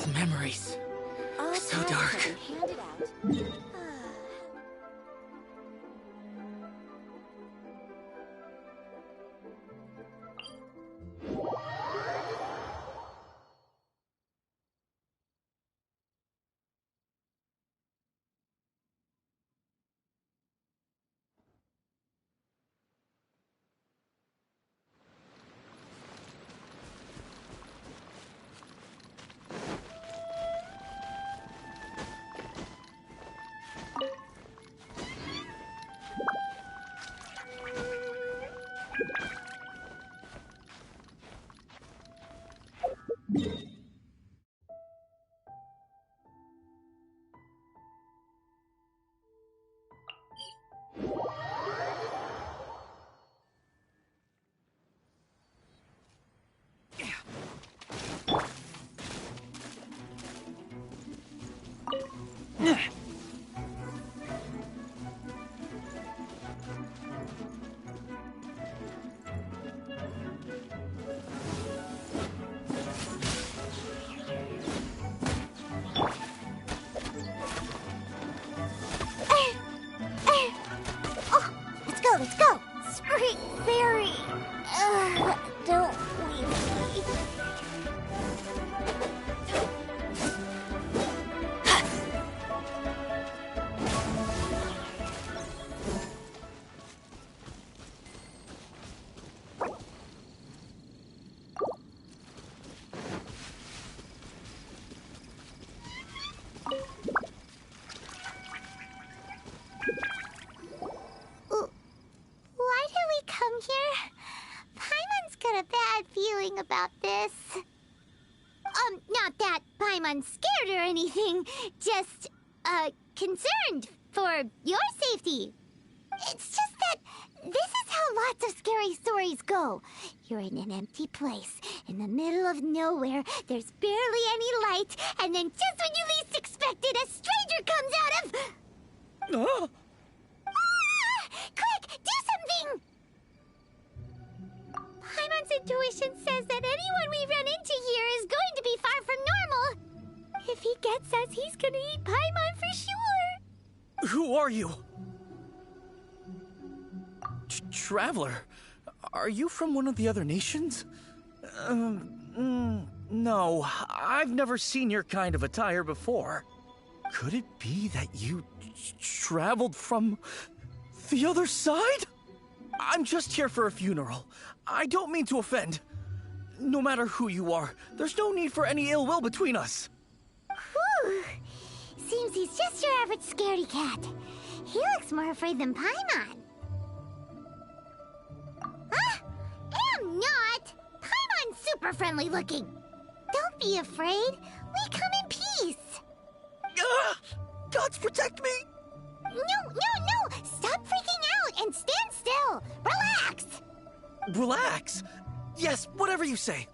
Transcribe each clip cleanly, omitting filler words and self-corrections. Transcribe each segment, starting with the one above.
These memories. All So tasks dark. have been handed out. Let's go! Sweet fairy! Don't leave me. Why did we come here? Paimon's got a bad feeling about this. Not that Paimon's scared or anything, just, concerned for your safety. It's just that this is how lots of scary stories go. You're in an empty place, in the middle of nowhere, there's barely any light, and then just when you least expect it, a stranger comes out of... Oh! Quick, do something! Paimon's intuition says that anyone we run into here is going to be far from normal. If he gets us, he's gonna eat Paimon for sure. Who are you? Traveler? Are you from one of the other nations? No, I've never seen your kind of attire before. Could it be that you traveled from the other side? I'm just here for a funeral. I don't mean to offend. No matter who you are, there's no need for any ill will between us. Whew. Seems he's just your average scaredy cat. He looks more afraid than Paimon. Huh? Am not! Paimon's super friendly looking. Don't be afraid. We come in peace. Gods protect me! No! Stop freaking out and stand still. Relax. Relax. Yes, whatever you say.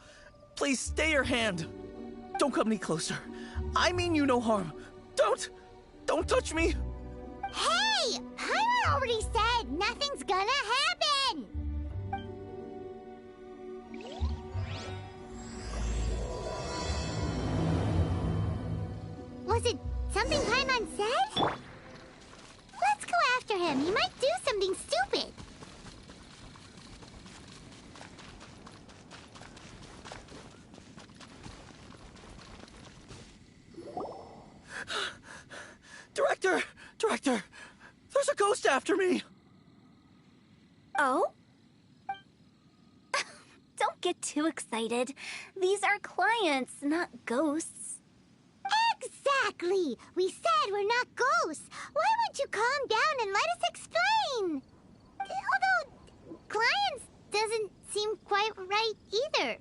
Please stay your hand. Don't come any closer. I mean you no harm. Don't touch me. Hey! Paimon already said nothing's gonna happen. Was it something Paimon said? Let's go after him. He might do something stupid. Director! There's a ghost after me! Oh? Don't get too excited. These are clients, not ghosts. Exactly! We said we're not ghosts. Why won't you calm down and let us explain? Although, clients doesn't seem quite right either.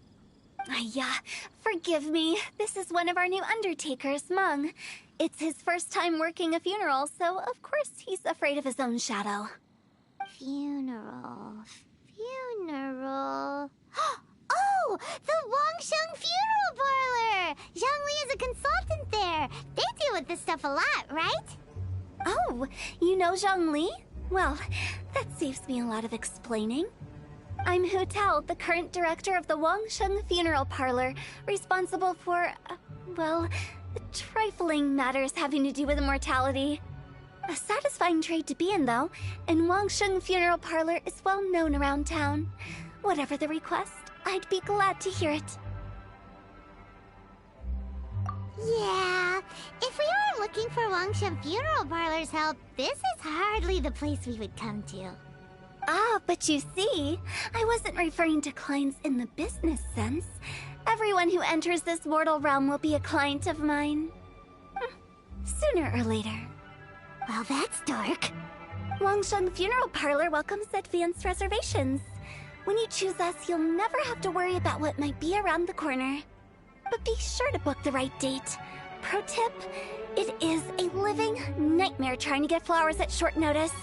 Yeah, forgive me. This is one of our new undertakers, Mung. It's his first time working a funeral, so of course he's afraid of his own shadow. Funeral. Oh! The Wangsheng Funeral Parlor! Zhongli is a consultant there. They deal with this stuff a lot, right? Oh, you know Zhongli? Well, that saves me a lot of explaining. I'm Hu Tao, the current director of the Wangsheng Funeral Parlor, responsible for, well, trifling matters having to do with immortality. A satisfying trade to be in, though, and Wangsheng Funeral Parlor is well known around town. Whatever the request, I'd be glad to hear it. Yeah, if we were looking for Wangshan Funeral Parlor's help, this is hardly the place we would come to. Ah, but you see, I wasn't referring to clients in the business sense. Everyone who enters this mortal realm will be a client of mine. Sooner or later. Well, that's dark. Wangsheng Funeral Parlor welcomes advanced reservations. When you choose us, you'll never have to worry about what might be around the corner. But be sure to book the right date. Pro tip, it is a living nightmare trying to get flowers at short notice.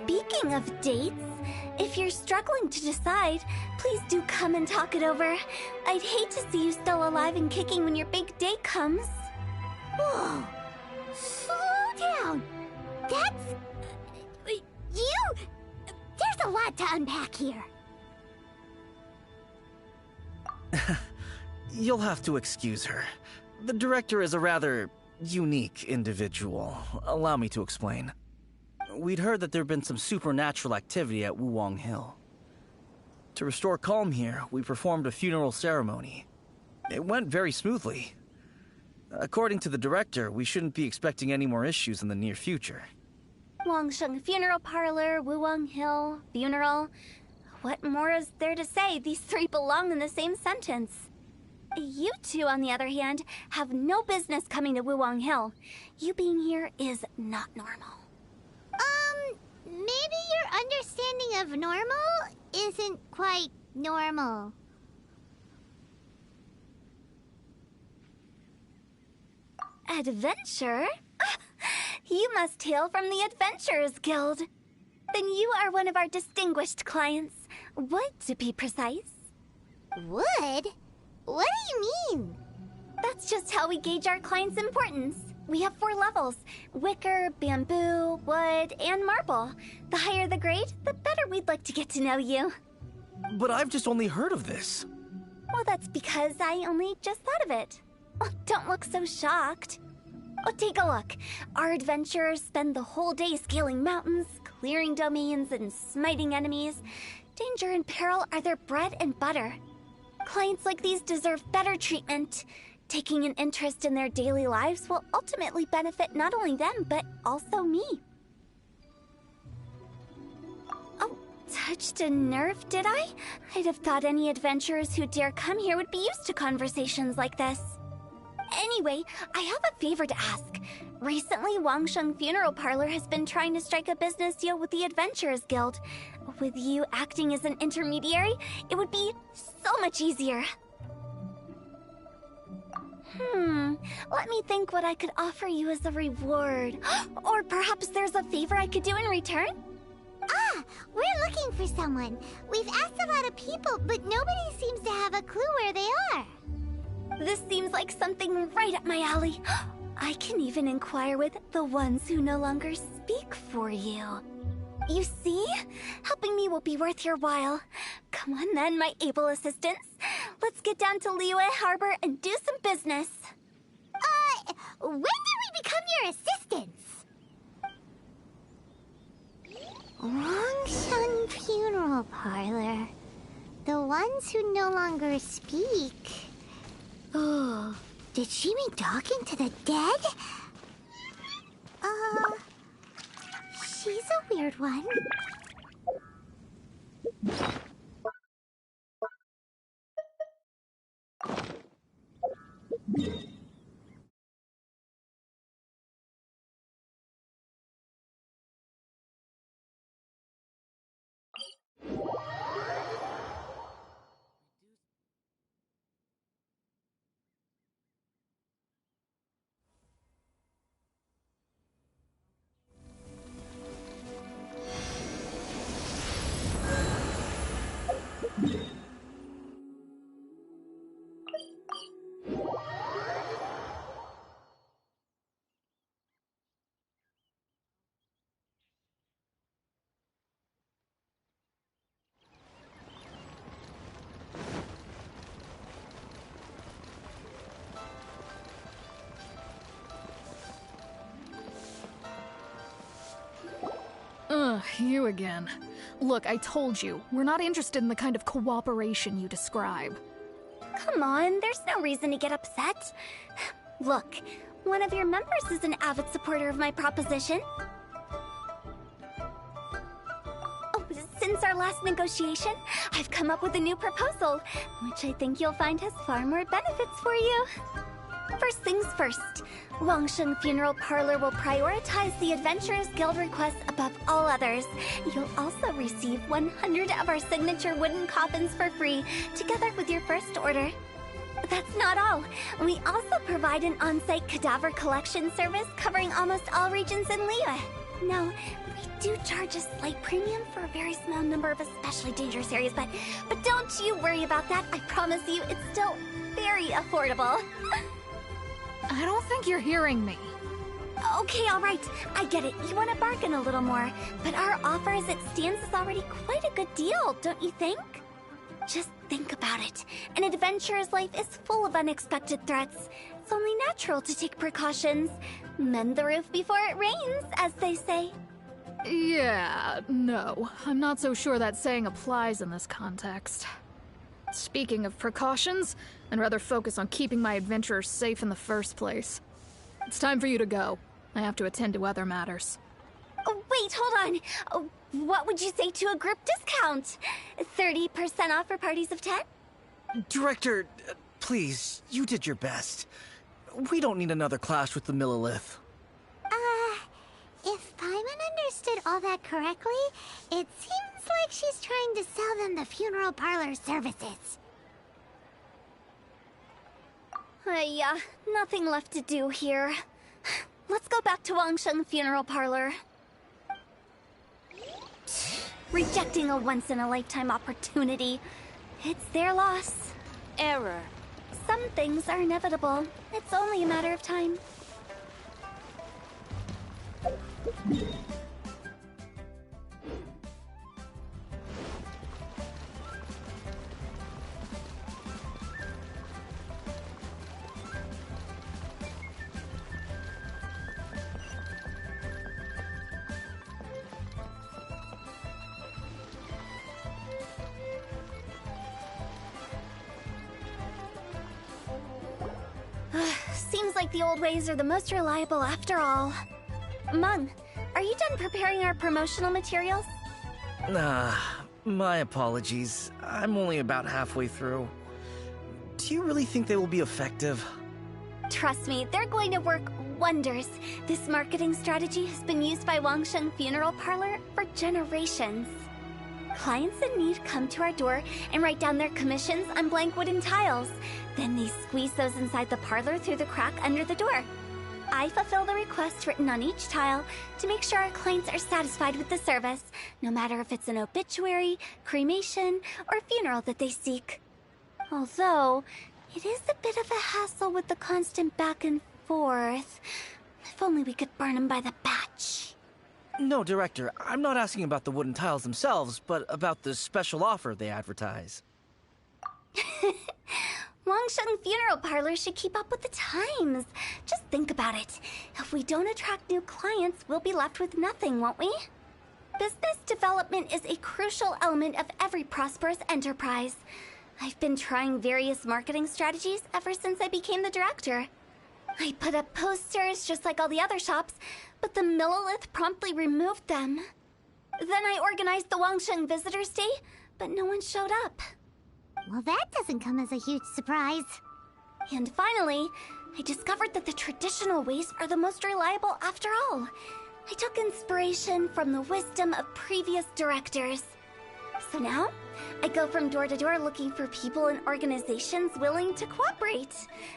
Speaking of dates, if you're struggling to decide, please do come and talk it over. I'd hate to see you still alive and kicking when your big day comes. Whoa! Slow down! That's... you... There's a lot to unpack here. You'll have to excuse her. The director is a rather unique individual. Allow me to explain. We'd heard that there'd been some supernatural activity at Wuwang Hill. To restore calm here, we performed a funeral ceremony. It went very smoothly. According to the director, we shouldn't be expecting any more issues in the near future. Wangsheng Funeral Parlor, Wuwang Hill, funeral. What more is there to say? These three belong in the same sentence. You two, on the other hand, have no business coming to Wuwang Hill. You being here is not normal. Maybe your understanding of normal isn't quite normal. Adventure? You must hail from the Adventurers Guild. Then you are one of our distinguished clients. Wood, to be precise. Wood? What do you mean? That's just how we gauge our clients' importance. We have 4 levels: wicker, bamboo, wood, and marble. The higher the grade, the better we'd like to get to know you. But I've just only heard of this. Well, that's because I only just thought of it. Oh, don't look so shocked. Oh, take a look. Our adventurers spend the whole day scaling mountains, clearing domains, and smiting enemies. Danger and peril are their bread and butter. Clients like these deserve better treatment. Taking an interest in their daily lives will ultimately benefit not only them, but also me. Oh, touched a nerve, did I? I'd have thought any adventurers who dare come here would be used to conversations like this. Anyway, I have a favor to ask. Recently, Wangsheng Funeral Parlor has been trying to strike a business deal with the Adventurers Guild. With you acting as an intermediary, it would be so much easier. Let me think what I could offer you as a reward. Or perhaps there's a favor I could do in return? Ah, we're looking for someone. We've asked a lot of people, but nobody seems to have a clue where they are. This seems like something right up my alley. I can even inquire with the ones who no longer speak for you. You see? Helping me will be worth your while. Come on then, my able assistants. Let's get down to Liyue Harbor and do some business. When did we become your assistants? Wangsheng Funeral Parlor. The ones who no longer speak. Oh, did she mean talking to the dead? She's a weird one. Ugh, you again. Look, I told you, we're not interested in the kind of cooperation you describe. Come on, there's no reason to get upset. Look, one of your members is an avid supporter of my proposition. Oh, since our last negotiation, I've come up with a new proposal, which I think you'll find has far more benefits for you. First things first, Wangsheng Funeral Parlor will prioritize the Adventurers Guild requests above all others. You'll also receive 100 of our signature wooden coffins for free, together with your first order. That's not all. We also provide an on-site cadaver collection service covering almost all regions in Liyue. Now, we do charge a slight premium for a very small number of especially dangerous areas, but don't you worry about that. I promise you, it's still very affordable. I don't think you're hearing me. Okay, all right. I get it. You want to bargain a little more, but our offer as it stands is already quite a good deal, don't you think? Just think about it. An adventurer's life is full of unexpected threats. It's only natural to take precautions. Mend the roof before it rains, as they say. Yeah, no. I'm not so sure that saying applies in this context. Speaking of precautions, I'd rather focus on keeping my adventurers safe in the first place. It's time for you to go. I have to attend to other matters. Oh, wait, hold on. Oh, what would you say to a group discount? 30% off for parties of 10? Director, please, you did your best. We don't need another clash with the Millilith. If Paimon understood all that correctly, it seems like she's trying to sell them the funeral parlor services. Nothing left to do here. Let's go back to Wangsheng Funeral Parlor. Rejecting a once-in-a-lifetime opportunity. It's their loss. Error. Some things are inevitable. It's only a matter of time. Seems like the old ways are the most reliable after all. Mung, are you done preparing our promotional materials? My apologies. I'm only about halfway through. Do you really think they will be effective? Trust me, they're going to work wonders. This marketing strategy has been used by Wangsheng Funeral Parlor for generations. Clients in need come to our door and write down their commissions on blank wooden tiles. Then they squeeze those inside the parlor through the crack under the door. I fulfill the requests written on each tile to make sure our clients are satisfied with the service, no matter if it's an obituary, cremation, or funeral that they seek. Although, it is a bit of a hassle with the constant back and forth. If only we could burn them by the batch. No, Director, I'm not asking about the wooden tiles themselves, but about the special offer they advertise. Wangsheng Funeral Parlor should keep up with the times. Just think about it. If we don't attract new clients, we'll be left with nothing, won't we? Business development is a crucial element of every prosperous enterprise. I've been trying various marketing strategies ever since I became the director. I put up posters just like all the other shops, but the Millilith promptly removed them. Then I organized the Wangsheng Visitors Day, but no one showed up. Well, that doesn't come as a huge surprise. And finally, I discovered that the traditional ways are the most reliable after all. I took inspiration from the wisdom of previous directors. So now, I go from door to door looking for people and organizations willing to cooperate.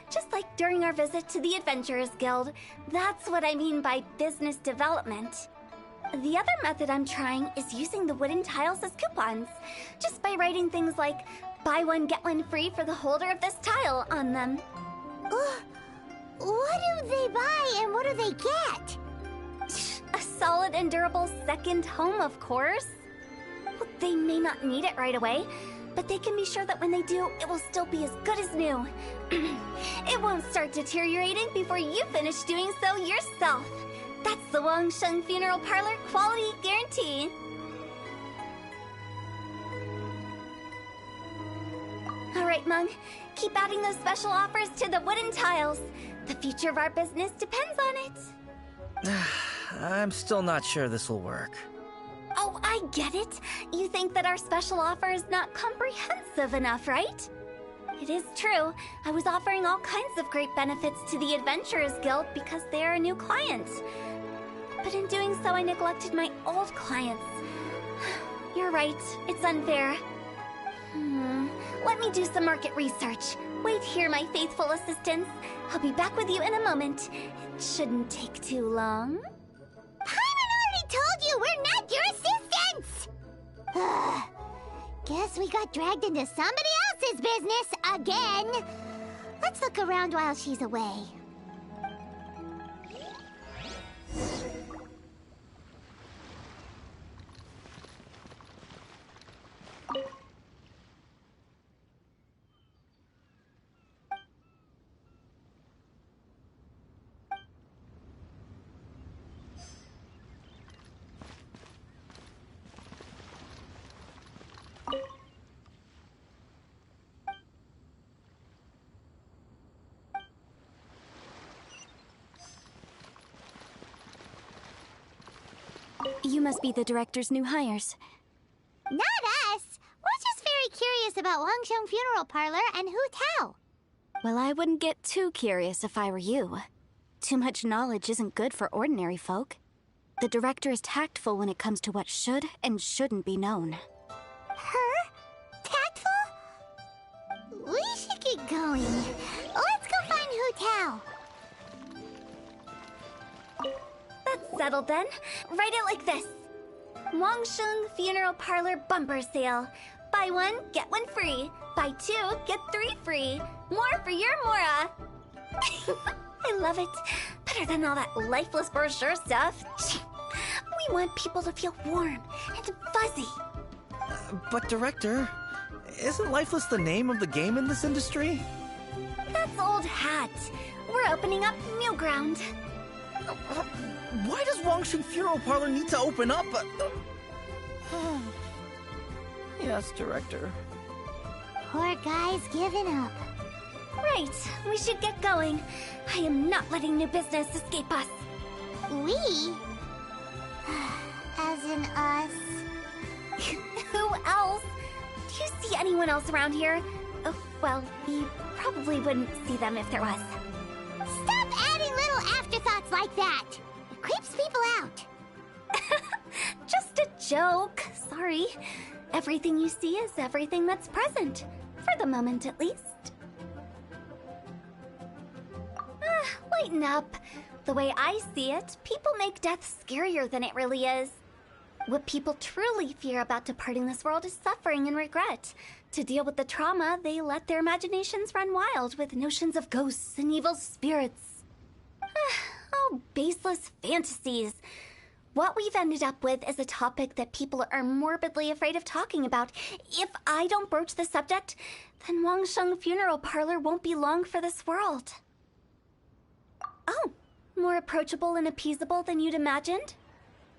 Just like during our visit to the Adventurers Guild. That's what I mean by business development. The other method I'm trying is using the wooden tiles as coupons. Just by writing things like, buy one, get one free for the holder of this tile on them. What do they buy and what do they get? A solid and durable second home, of course. Well, they may not need it right away, but they can be sure that when they do, it will still be as good as new. It won't start deteriorating before you finish doing so yourself. That's the Wangsheng Funeral Parlor quality guarantee. All right, Mung. Keep adding those special offers to the wooden tiles. The future of our business depends on it. I'm still not sure this will work. Oh, I get it. You think that our special offer is not comprehensive enough, right? It is true. I was offering all kinds of great benefits to the Adventurers Guild because they are a new client. But in doing so, I neglected my old clients. You're right. It's unfair. Let me do some market research. Wait here, my faithful assistants. I'll be back with you in a moment. It shouldn't take too long. Paimon already told you we're not your assistants! Guess we got dragged into somebody else's business again. Let's look around while she's away. You must be the director's new hires. Not us! We're just very curious about Wangsheng Funeral Parlor and Hu Tao. Well, I wouldn't get too curious if I were you. Too much knowledge isn't good for ordinary folk. The director is tactful when it comes to what should and shouldn't be known. Her? Tactful? We should get going. Let's go find Hu Tao. That's settled then. Write it like this. Wangsheng Funeral Parlor Bumper Sale. Buy one, get one free. Buy two, get three free. More for your Mora. I love it. Better than all that lifeless brochure stuff. We want people to feel warm and fuzzy. But Director, isn't Lifeless the name of the game in this industry? That's old hat. We're opening up new ground. Why does Wangsheng Funeral Parlor need to open up? Yes, Director. Poor guy's giving up. Right, we should get going. I am not letting new business escape us. We? As in us. Who else? Do you see anyone else around here? Oh, well, you probably wouldn't see them if there was. Stop adding little afterthoughts like that! It creeps people out. Just a joke. Sorry. Everything you see is everything that's present. For the moment, at least. Lighten up. The way I see it, people make death scarier than it really is. What people truly fear about departing this world is suffering and regret. To deal with the trauma, they let their imaginations run wild with notions of ghosts and evil spirits. Oh, baseless fantasies. What we've ended up with is a topic that people are morbidly afraid of talking about. If I don't broach the subject, then Wangsheng Funeral Parlor won't be long for this world. Oh, more approachable and appeasable than you'd imagined?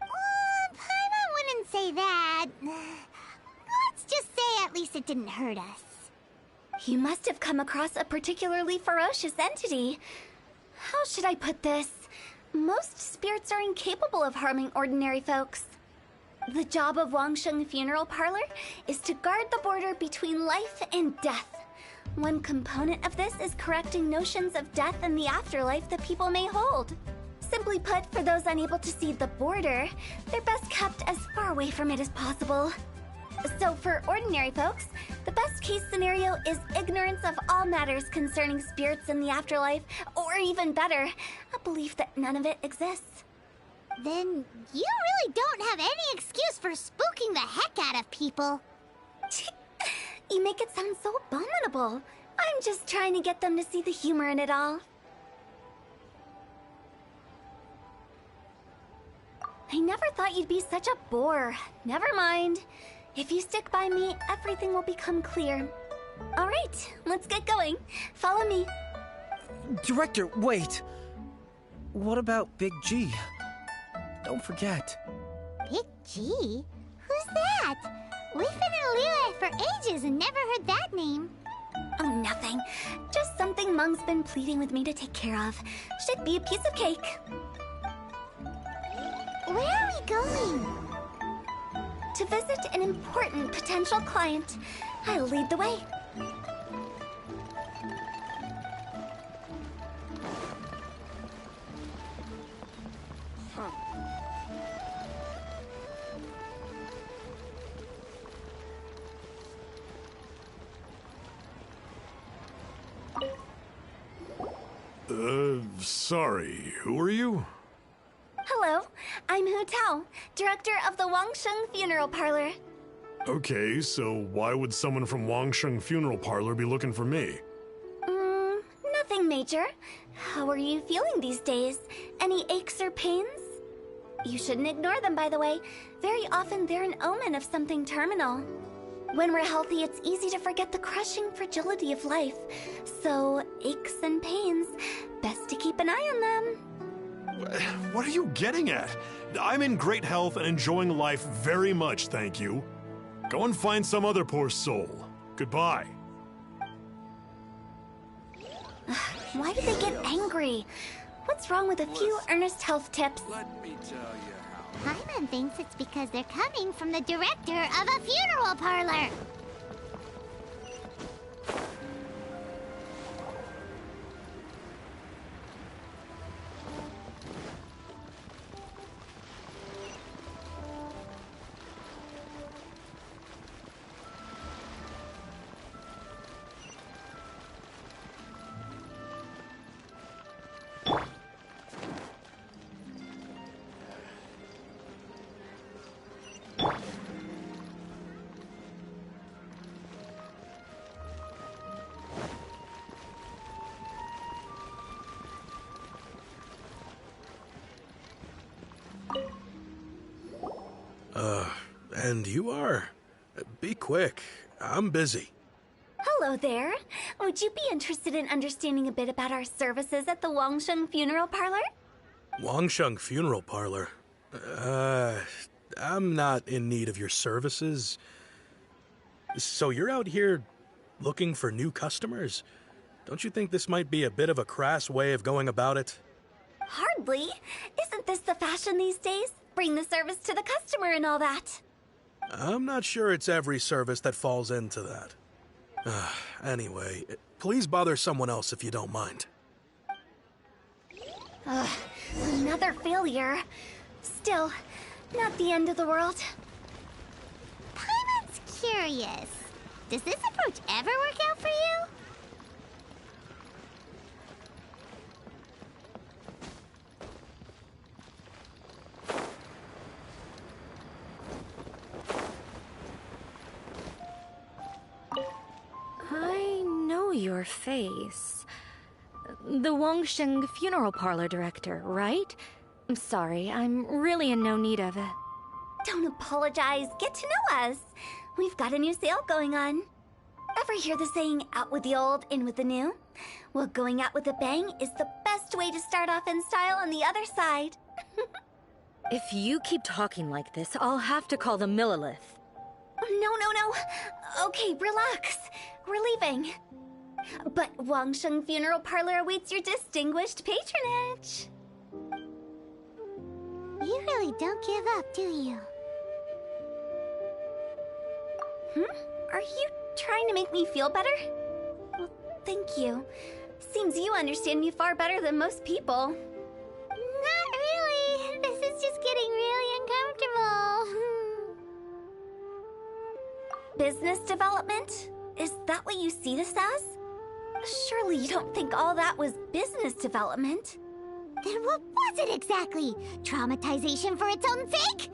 Paimon wouldn't say that. Let's just say at least it didn't hurt us. You must have come across a particularly ferocious entity. How should I put this? Most spirits are incapable of harming ordinary folks. The job of Wangsheng Funeral Parlor is to guard the border between life and death. One component of this is correcting notions of death and the afterlife that people may hold. Simply put, for those unable to see the border, they're best kept as far away from it as possible. So for ordinary folks, the best case scenario is ignorance of all matters concerning spirits in the afterlife, or even better, a belief that none of it exists. Then you really don't have any excuse for spooking the heck out of people. You make it sound so abominable. I'm just trying to get them to see the humor in it all. I never thought you'd be such a bore. Never mind. If you stick by me, everything will become clear. All right, let's get going. Follow me. Director, wait. What about Big G? Don't forget. Big G? Who's that? We've been in Liyue for ages and never heard that name. Oh, nothing. Just something Mung's been pleading with me to take care of. Should be a piece of cake. Where are we going? To visit an important potential client. I'll lead the way. Sorry, who are you? Hello, I'm Hu Tao, director of the Wangsheng Funeral Parlor. Okay, so why would someone from Wangsheng Funeral Parlor be looking for me? Nothing major. How are you feeling these days? Any aches or pains? You shouldn't ignore them, by the way. Very often they're an omen of something terminal. When we're healthy, it's easy to forget the crushing fragility of life. So, aches and pains, best to keep an eye on them. What are you getting at? I'm in great health and enjoying life very much, thank you. Go and find some other poor soul. Goodbye. Why do they get angry? What's wrong with a few earnest health tips? Let me tell you how. Paimon thinks it's because they're coming from the director of a funeral parlor. And you are? Be quick. I'm busy. Hello there. Would you be interested in understanding a bit about our services at the Wangsheng Funeral Parlor? Wangsheng Funeral Parlor? I'm not in need of your services. So you're out here looking for new customers? Don't you think this might be a bit of a crass way of going about it? Hardly. Isn't this the fashion these days? Bring the service to the customer and all that. I'm not sure it's every service that falls into that. Anyway, please bother someone else if you don't mind. Another failure. Still, not the end of the world. Paimon's curious. Does this approach ever work out for you? I know your face. The Wangsheng Funeral Parlor director, right? I'm sorry, I'm really in no need of it. Don't apologize. Get to know us. We've got a new sale going on. Ever hear the saying, out with the old, in with the new? Well, going out with a bang is the best way to start off in style on the other side. If you keep talking like this, I'll have to call the Millilith. No. Okay, relax. We're leaving. But Wangsheng Funeral Parlor awaits your distinguished patronage. You really don't give up, do you? Are you trying to make me feel better? Well, thank you. Seems you understand me far better than most people. Not really. This is just getting really uncomfortable. Business development? Is that what you see this as? Surely you don't think all that was business development? Then what was it exactly? Traumatization for its own sake?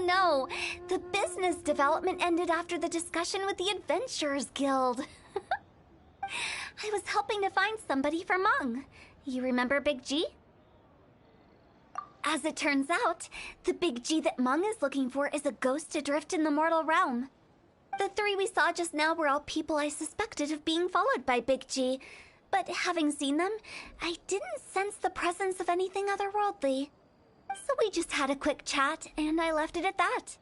No. The business development ended after the discussion with the Adventurers Guild. I was helping to find somebody for Mung. You remember Big G? As it turns out, the Big G that Mung is looking for is a ghost adrift in the mortal realm. The three we saw just now were all people I suspected of being followed by Big G, but having seen them, I didn't sense the presence of anything otherworldly. So we just had a quick chat, and I left it at that.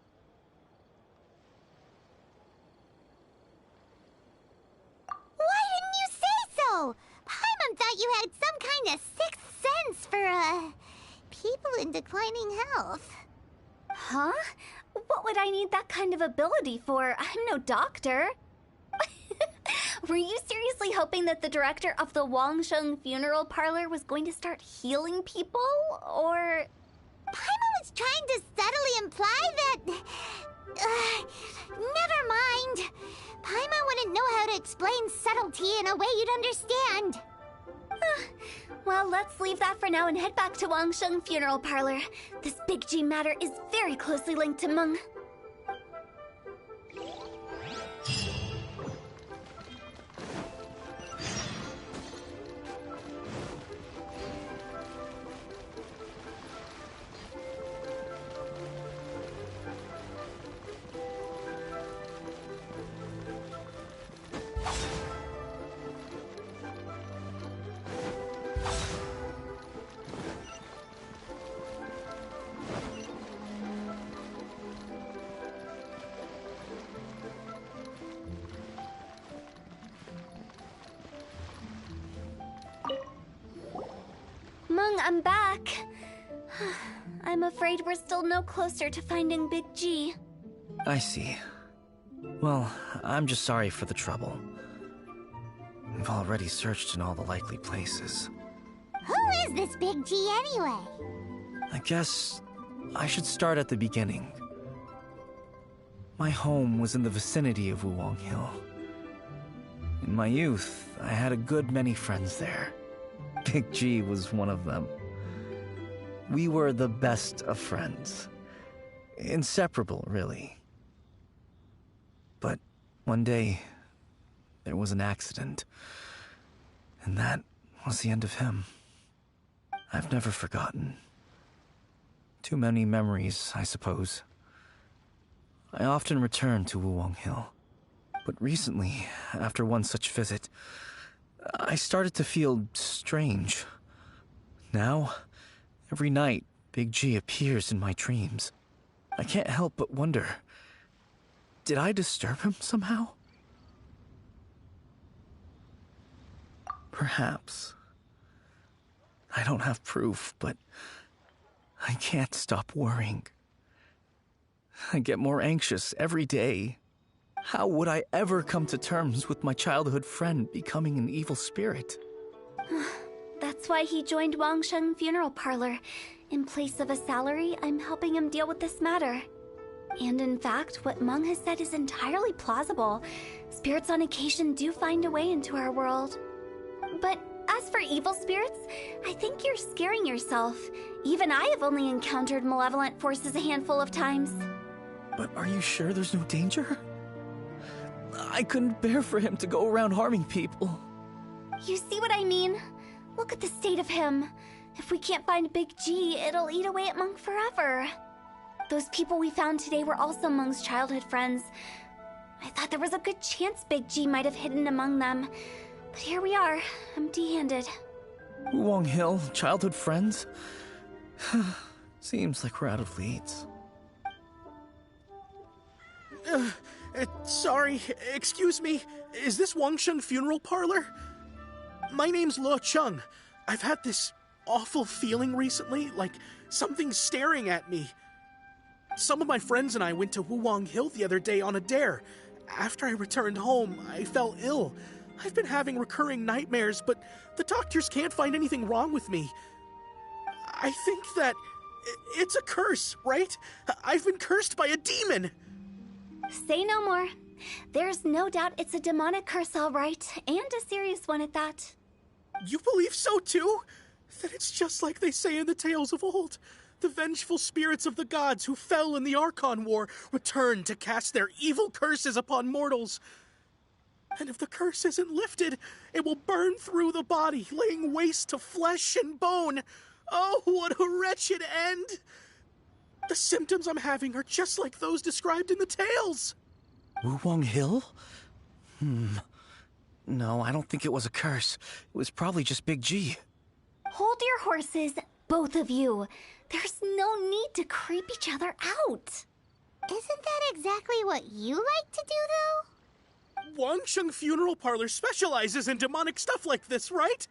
Why didn't you say so? Paimon thought you had some kind of sixth sense for, people in declining health. Huh? What would I need that kind of ability for? I'm no doctor. Were you seriously hoping that the director of the Wangsheng Funeral Parlor was going to start healing people, or...? Paimon was trying to subtly imply that... never mind. Paimon wouldn't know how to explain subtlety in a way you'd understand. Well, let's leave that for now and head back to Wangsheng Funeral Parlor. This Big G matter is very closely linked to Meng. Meng, I'm back. I'm afraid we're still no closer to finding Big G. I see. Well, I'm just sorry for the trouble. We've already searched in all the likely places. Who is this Big G anyway? I guess I should start at the beginning. My home was in the vicinity of Wuwang Hill. In my youth, I had a good many friends there. Big G was one of them. We were the best of friends. Inseparable, really. But one day, there was an accident. And that was the end of him. I've never forgotten. Too many memories, I suppose. I often return to Wuwang Hill. But recently, after one such visit, I started to feel strange. Now, every night, Big G appears in my dreams. I can't help but wonder, did I disturb him somehow? Perhaps. I don't have proof, but I can't stop worrying. I get more anxious every day. How would I ever come to terms with my childhood friend becoming an evil spirit? That's why he joined Wangsheng Funeral Parlor. In place of a salary, I'm helping him deal with this matter. And in fact, what Meng has said is entirely plausible. Spirits on occasion do find a way into our world. But as for evil spirits, I think you're scaring yourself. Even I have only encountered malevolent forces a handful of times. But are you sure there's no danger? I couldn't bear for him to go around harming people. You see what I mean? Look at the state of him. If we can't find Big G, it'll eat away at Meng forever. Those people we found today were also Meng's childhood friends. I thought there was a good chance Big G might have hidden among them. But here we are, empty-handed. Wuwang Hill, childhood friends? Seems like we're out of leads. Sorry, excuse me. Is this Wangsheng Funeral Parlor? My name's Luo Chung. I've had this awful feeling recently, like something's staring at me. Some of my friends and I went to Wuwang Hill the other day on a dare. After I returned home, I fell ill. I've been having recurring nightmares, but the doctors can't find anything wrong with me. I think that it's a curse, right? I've been cursed by a demon. Say no more. There's no doubt it's a demonic curse, all right, and a serious one at that. You believe so too? Then it's just like they say in the tales of old. The vengeful spirits of the gods who fell in the Archon War return to cast their evil curses upon mortals. And if the curse isn't lifted, it will burn through the body, laying waste to flesh and bone. Oh, what a wretched end! The symptoms I'm having are just like those described in the tales. Wuwang Hill? No, I don't think it was a curse. It was probably just Big G. Hold your horses. both of you. There's no need to creep each other out. Isn't that exactly what you like to do, though? Wangsheng Funeral Parlor specializes in demonic stuff like this, right?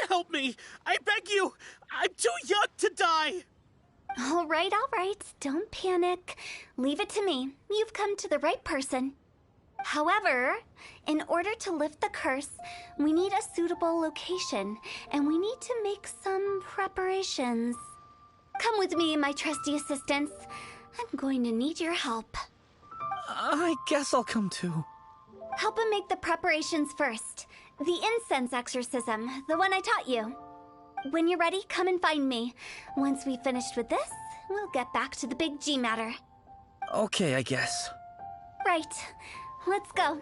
Help me. I beg you. I'm too young to die. All right. Don't panic. Leave it to me. You've come to the right person. However, in order to lift the curse, we need a suitable location, and we need to make some preparations. Come with me, my trusty assistants. I'm going to need your help. I guess I'll come too. Help him make the preparations first. The incense exorcism, the one I taught you. When you're ready, come and find me. Once we've finished with this, we'll get back to the big G matter. Okay, I guess. Right. Let's go.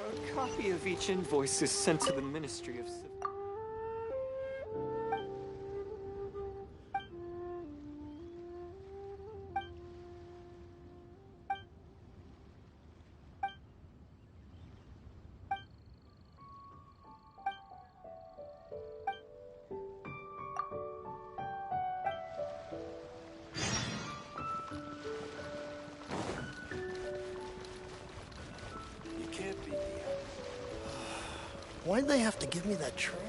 A copy of each invoice is sent to the Ministry of Civil... Why'd they have to give me that translate?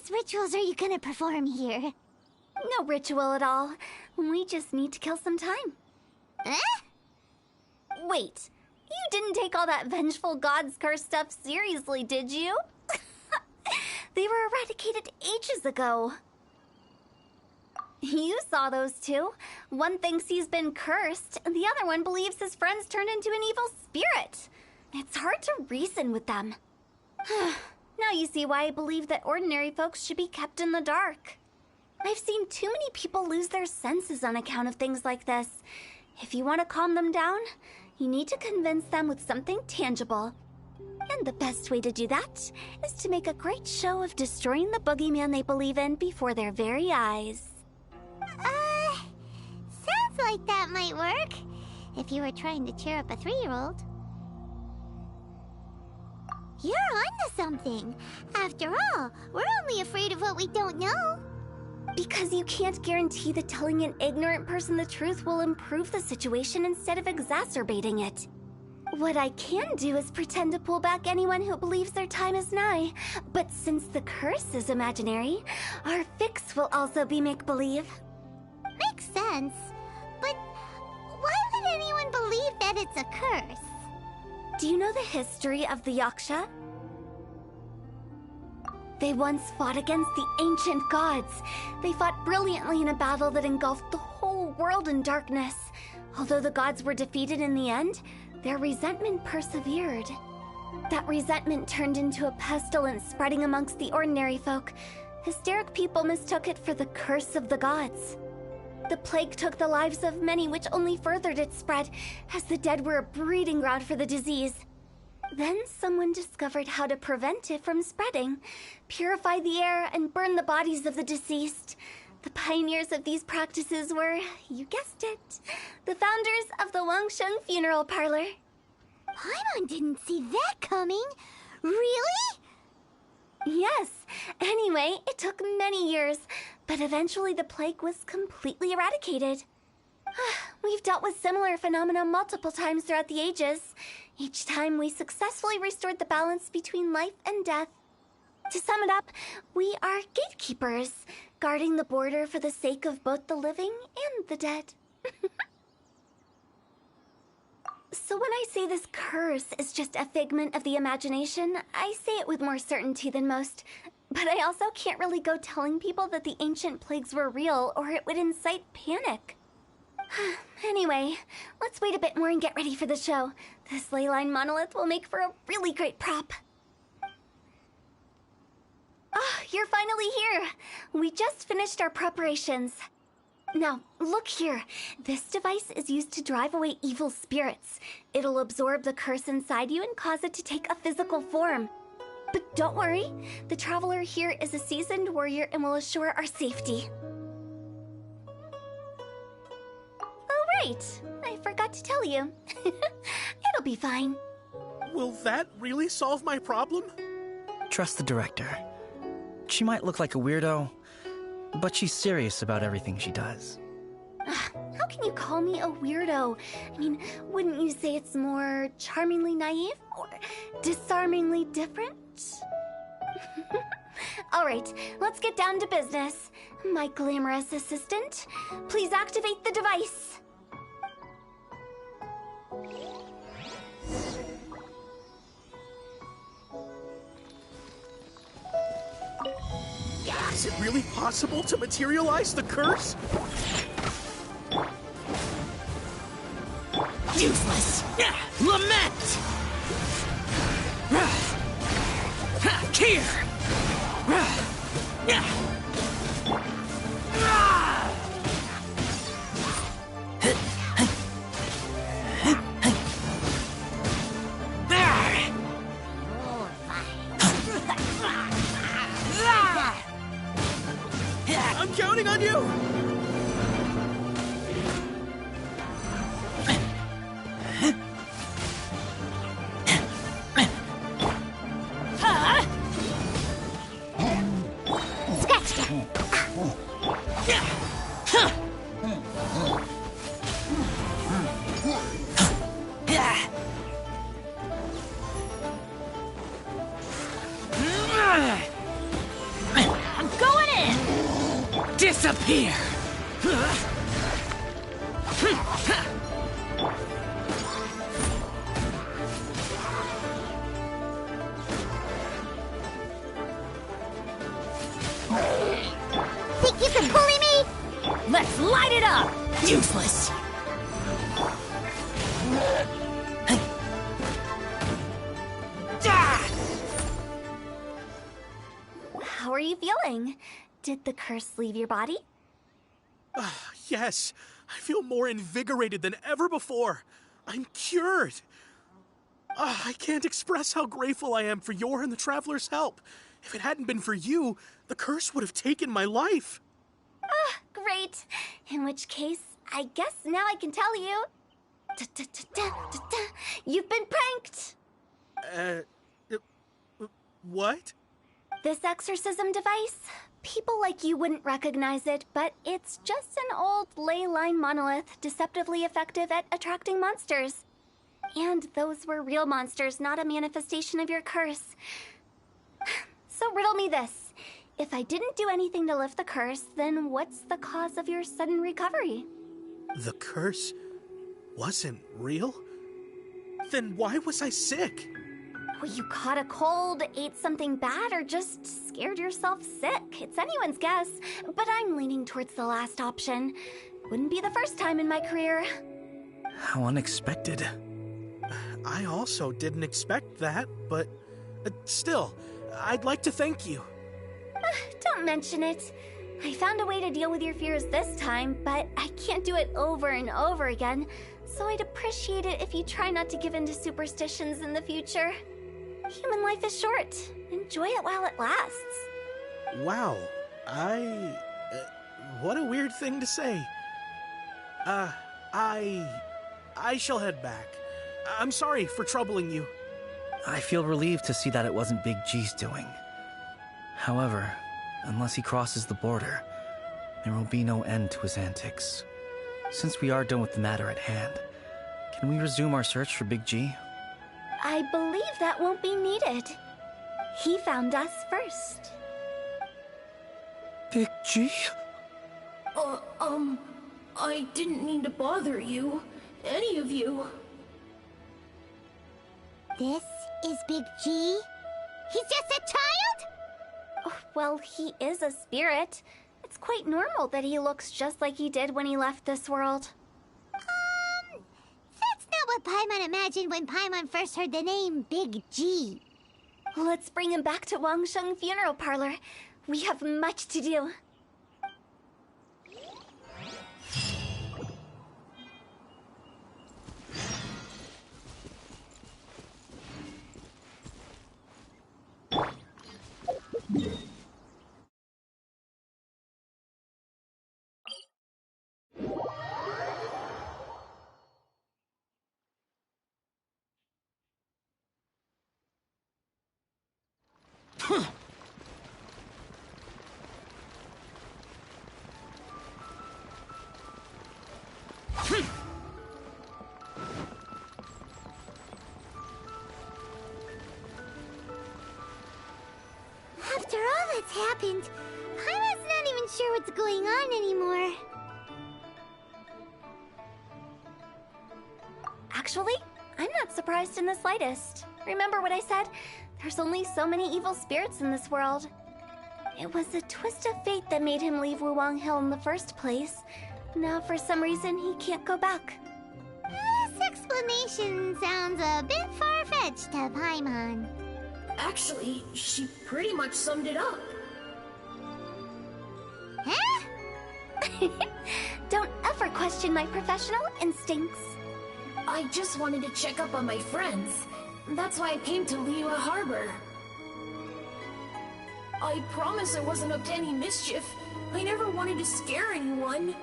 Rituals are you gonna perform here? No ritual at all. We just need to kill some time. Eh? Wait, you didn't take all that vengeful God's curse stuff seriously, did you? They were eradicated ages ago. You saw those two. One thinks he's been cursed, and the other one believes his friends turned into an evil spirit. It's hard to reason with them. Now you see why I believe that ordinary folks should be kept in the dark. I've seen too many people lose their senses on account of things like this. If you want to calm them down, you need to convince them with something tangible. And the best way to do that is to make a great show of destroying the boogeyman they believe in before their very eyes. Sounds like that might work. If you were trying to cheer up a 3-year-old. You're onto something. After all, we're only afraid of what we don't know. Because you can't guarantee that telling an ignorant person the truth will improve the situation instead of exacerbating it. What I can do is pretend to pull back anyone who believes their time is nigh. But since the curse is imaginary, our fix will also be make-believe. Makes sense. But why would anyone believe that it's a curse? Do you know the history of the Yaksha? They once fought against the ancient gods. They fought brilliantly in a battle that engulfed the whole world in darkness. Although the gods were defeated in the end, their resentment persevered. That resentment turned into a pestilence spreading amongst the ordinary folk. Hysteric people mistook it for the curse of the gods. The plague took the lives of many, which only furthered its spread, as the dead were a breeding ground for the disease. Then someone discovered how to prevent it from spreading, purify the air, and burn the bodies of the deceased. The pioneers of these practices were, you guessed it, the founders of the Wangsheng Funeral Parlor. Paimon didn't see that coming. Really? Yes. Anyway, it took many years, but eventually the plague was completely eradicated. We've dealt with similar phenomena multiple times throughout the ages. Each time we successfully restored the balance between life and death. To sum it up, we are gatekeepers, guarding the border for the sake of both the living and the dead. So when I say this curse is just a figment of the imagination, I say it with more certainty than most. But I also can't really go telling people that the ancient plagues were real, or it would incite panic. Anyway, let's wait a bit more and get ready for the show. This leyline monolith will make for a really great prop. Oh, you're finally here! We just finished our preparations. Now, look here. This device is used to drive away evil spirits. It'll absorb the curse inside you and cause it to take a physical form. But don't worry, the traveler here is a seasoned warrior and will assure our safety. Oh, right. I forgot to tell you. It'll be fine. Will that really solve my problem? Trust the director. She might look like a weirdo, but she's serious about everything she does. How can you call me a weirdo? I mean, wouldn't you say it's more charmingly naive or disarmingly different? All right, let's get down to business. My glamorous assistant, please activate the device. Is it really possible to materialize the curse? Useless! Lament! Here! I'm counting on you! I'm going in! Disappear! Think you can bully me? Let's light it up! Useless! How are you feeling? Did the curse leave your body? Yes, I feel more invigorated than ever before. I'm cured. I can't express how grateful I am for your and the Traveler's help. If it hadn't been for you, the curse would have taken my life. Great. In which case, I guess now I can tell you. You've been pranked! What? This exorcism device? People like you wouldn't recognize it, but it's just an old ley line monolith deceptively effective at attracting monsters. And those were real monsters, not a manifestation of your curse. So riddle me this. If I didn't do anything to lift the curse, then what's the cause of your sudden recovery? The curse wasn't real? Then why was I sick? Well, you caught a cold, ate something bad, or just scared yourself sick. It's anyone's guess, but I'm leaning towards the last option. Wouldn't be the first time in my career. How unexpected. I also didn't expect that, but still, I'd like to thank you. Don't mention it. I found a way to deal with your fears this time, but I can't do it over and over again, so I'd appreciate it if you try not to give in to superstitions in the future. Human life is short. Enjoy it while it lasts. Wow, what a weird thing to say. I shall head back. I'm sorry for troubling you. I feel relieved to see that it wasn't Big G's doing. However, unless he crosses the border, there will be no end to his antics. Since we are done with the matter at hand, can we resume our search for Big G? I believe that won't be needed. He found us first. Big G? I didn't mean to bother you. Any of you. This is Big G? He's just a child? Oh, well, he is a spirit. It's quite normal that he looks just like he did when he left this world. That's not what Paimon imagined when Paimon first heard the name Big G. Let's bring him back to Wangsheng Funeral Parlor. We have much to do. After all that's happened, Paimon's not even sure what's going on anymore. Actually, I'm not surprised in the slightest. Remember what I said? There's only so many evil spirits in this world. It was a twist of fate that made him leave Wuwang Hill in the first place. Now, for some reason, he can't go back. This explanation sounds a bit far-fetched to Paimon. Actually, she pretty much summed it up. Huh? Don't ever question my professional instincts. I just wanted to check up on my friends. That's why I came to Liyue Harbor. I promise I wasn't up to any mischief. I never wanted to scare anyone.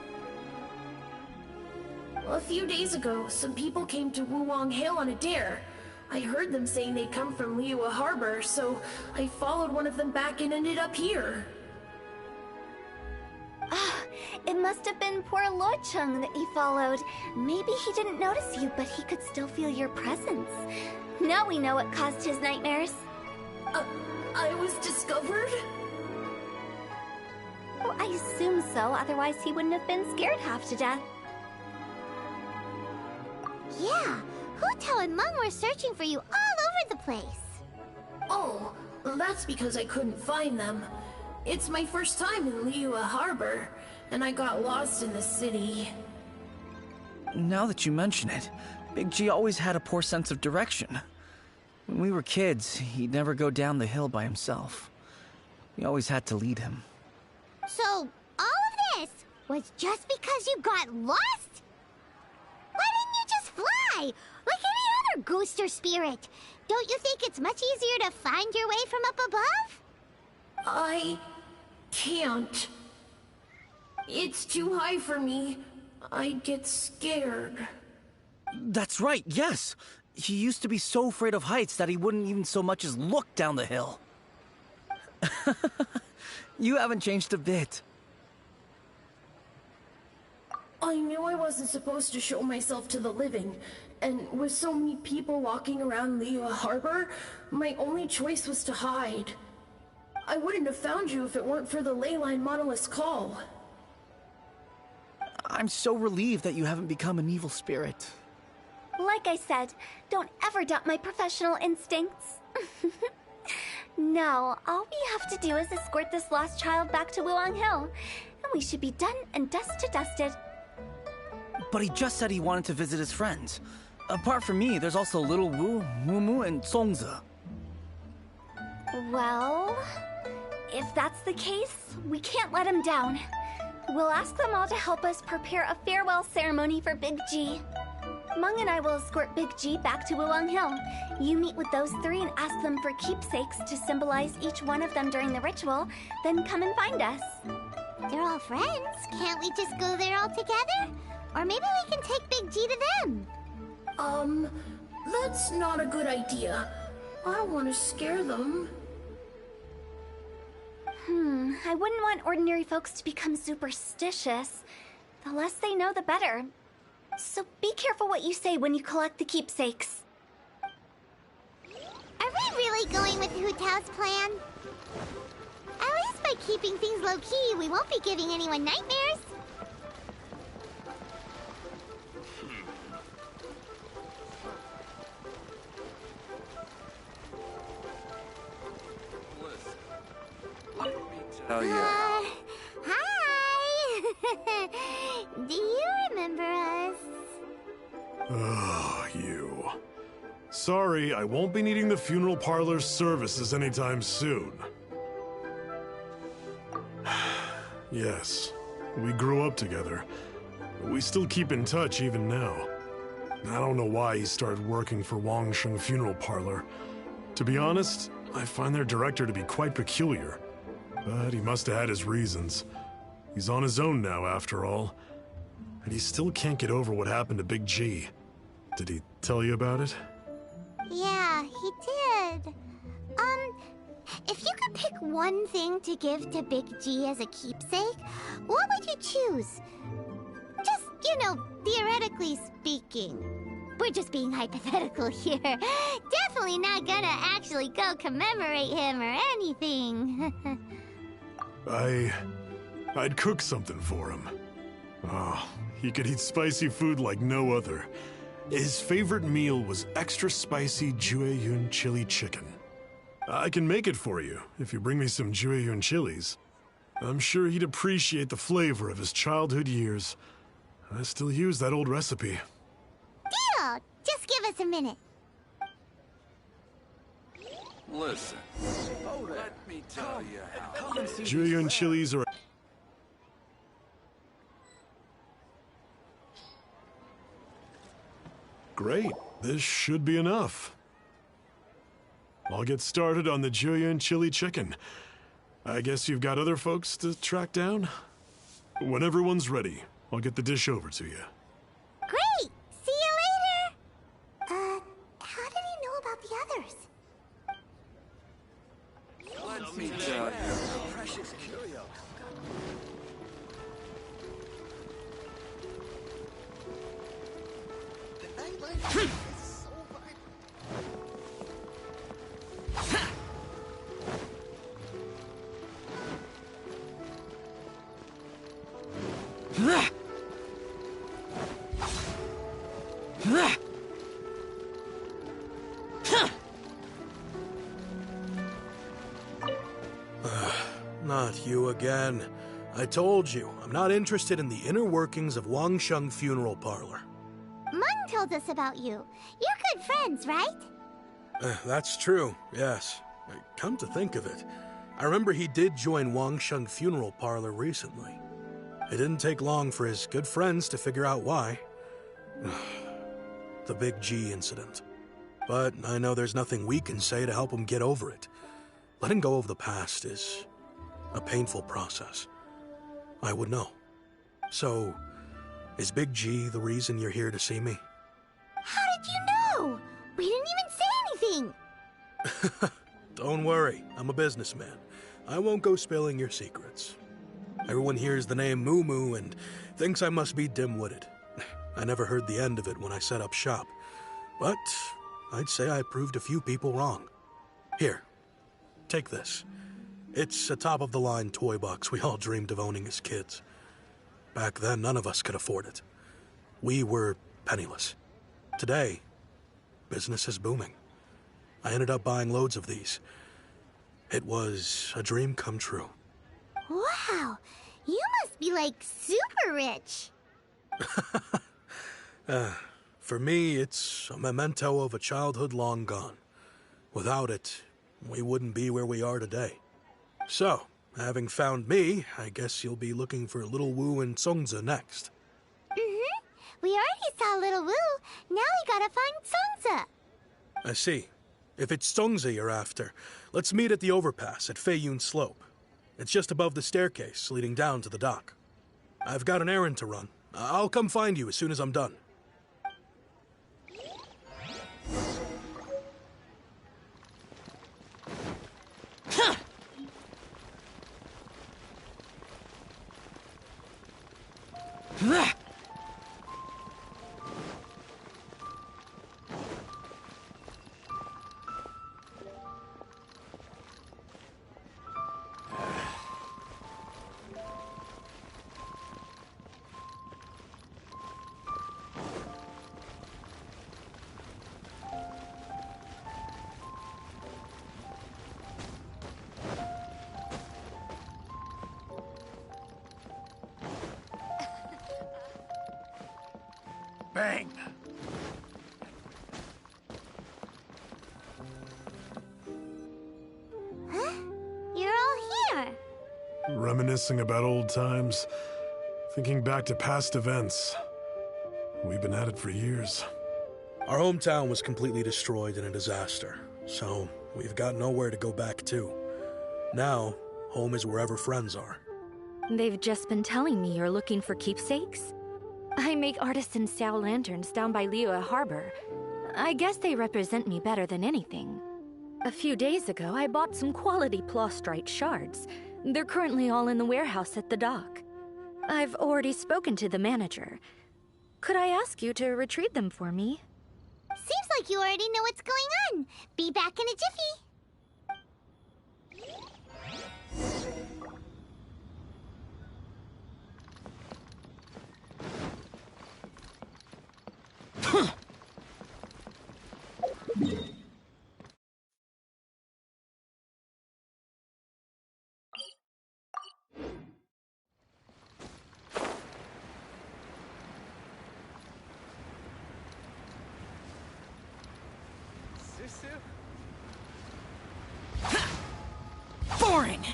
A few days ago, some people came to Wuwang Hill on a dare. I heard them saying they'd come from Liyue Harbor, so I followed one of them back and ended up here. It must have been poor Lo Chung that he followed. Maybe he didn't notice you, but he could still feel your presence. Now we know what caused his nightmares. I was discovered? Well, I assume so, otherwise he wouldn't have been scared half to death. Yeah, Hu Tao and Meng were searching for you all over the place. Oh, that's because I couldn't find them. It's my first time in Liyue Harbor, and I got lost in the city. Now that you mention it, Big G always had a poor sense of direction. When we were kids, he'd never go down the hill by himself. We always had to lead him. So, all of this was just because you got lost? Why didn't you just fly? Like any other ghost or spirit? Don't you think it's much easier to find your way from up above? I can't. It's too high for me. I'd get scared. That's right, yes! He used to be so afraid of heights that he wouldn't even so much as look down the hill. You haven't changed a bit. I knew I wasn't supposed to show myself to the living, and with so many people walking around Liyue Harbor, my only choice was to hide. I wouldn't have found you if it weren't for the Leyline Monolith's call. I'm so relieved that you haven't become an evil spirit. Like I said, don't ever doubt my professional instincts. No, all we have to do is escort this lost child back to Wuwang Hill, and we should be done and dust to dusted. But he just said he wanted to visit his friends. Apart from me, there's also Little Wu, Mumu, and Songza. Well, if that's the case, we can't let him down. We'll ask them all to help us prepare a farewell ceremony for Big G. Meng and I will escort Big G back to Wuwang Hill. You meet with those three and ask them for keepsakes to symbolize each one of them during the ritual, then come and find us. They're all friends. Can't we just go there all together? Or maybe we can take Big G to them. That's not a good idea. I don't want to scare them. I wouldn't want ordinary folks to become superstitious. The less they know, the better. So be careful what you say when you collect the keepsakes. Are we really going with Hu Tao's plan? At least by keeping things low-key, we won't be giving anyone nightmares. Oh, yeah. Hi! Do you remember us? Oh, you. Sorry, I won't be needing the funeral parlor's services anytime soon. Yes, we grew up together. We still keep in touch even now. I don't know why he started working for Wangsheng Funeral Parlor. To be honest, I find their director to be quite peculiar. But he must have had his reasons. He's on his own now, after all. And he still can't get over what happened to Big G. Did he tell you about it? Yeah, he did. If you could pick one thing to give to Big G as a keepsake, what would you choose? Just, theoretically speaking. We're just being hypothetical here. Definitely not gonna actually go commemorate him or anything. I'd cook something for him. Oh, he could eat spicy food like no other. His favorite meal was extra spicy Jueyun chili chicken. I can make it for you if you bring me some Jueyun chilies. I'm sure he'd appreciate the flavor of his childhood years. I still use that old recipe. Deal! Just give us a minute. Listen, let me tell you how. Jueyun chilies are... Great, this should be enough. I'll get started on the Jueyun chili chicken. I guess you've got other folks to track down? When everyone's ready, I'll get the dish over to you. Great! See you later! How did he know about the others? Let me tell you. Precious curio. Not you again. I told you, I'm not interested in the inner workings of Wangsheng Funeral Parlor. Mung told us about you. You're good friends, right? That's true, yes. Come to think of it, I remember he did join Wangsheng Funeral Parlor recently. It didn't take long for his good friends to figure out why. The Big G incident. But I know there's nothing we can say to help him get over it. Letting go of the past is a painful process. I would know. So, is Big G the reason you're here to see me? How did you know? We didn't even say anything. Don't worry, I'm a businessman. I won't go spilling your secrets. Everyone hears the name Moo Moo and thinks I must be dim-witted. I never heard the end of it when I set up shop. But I'd say I proved a few people wrong. Here, take this. It's a top-of-the-line toy box we all dreamed of owning as kids. Back then, none of us could afford it. We were penniless. Today, business is booming. I ended up buying loads of these. It was a dream come true. Wow, you must be like super rich. For me, it's a memento of a childhood long gone. Without it, we wouldn't be where we are today. So, having found me, I guess you'll be looking for Little Wu and Songza next. We already saw Little Wu. Now we gotta find Songza. I see. If it's Songza you're after, let's meet at the overpass at Feiyun Slope. It's just above the staircase leading down to the dock. I've got an errand to run. I'll come find you as soon as I'm done. Bang! Huh? You're all here. Reminiscing about old times, thinking back to past events. We've been at it for years. Our hometown was completely destroyed in a disaster, so we've got nowhere to go back to. Now, home is wherever friends are. They've just been telling me you're looking for keepsakes? I make artisan style lanterns down by Liyue Harbor. I guess they represent me better than anything. A few days ago, I bought some quality plastrite shards. They're currently all in the warehouse at the dock. I've already spoken to the manager. Could I ask you to retrieve them for me? Seems like you already know what's going on. Be back in a jiffy. Boring!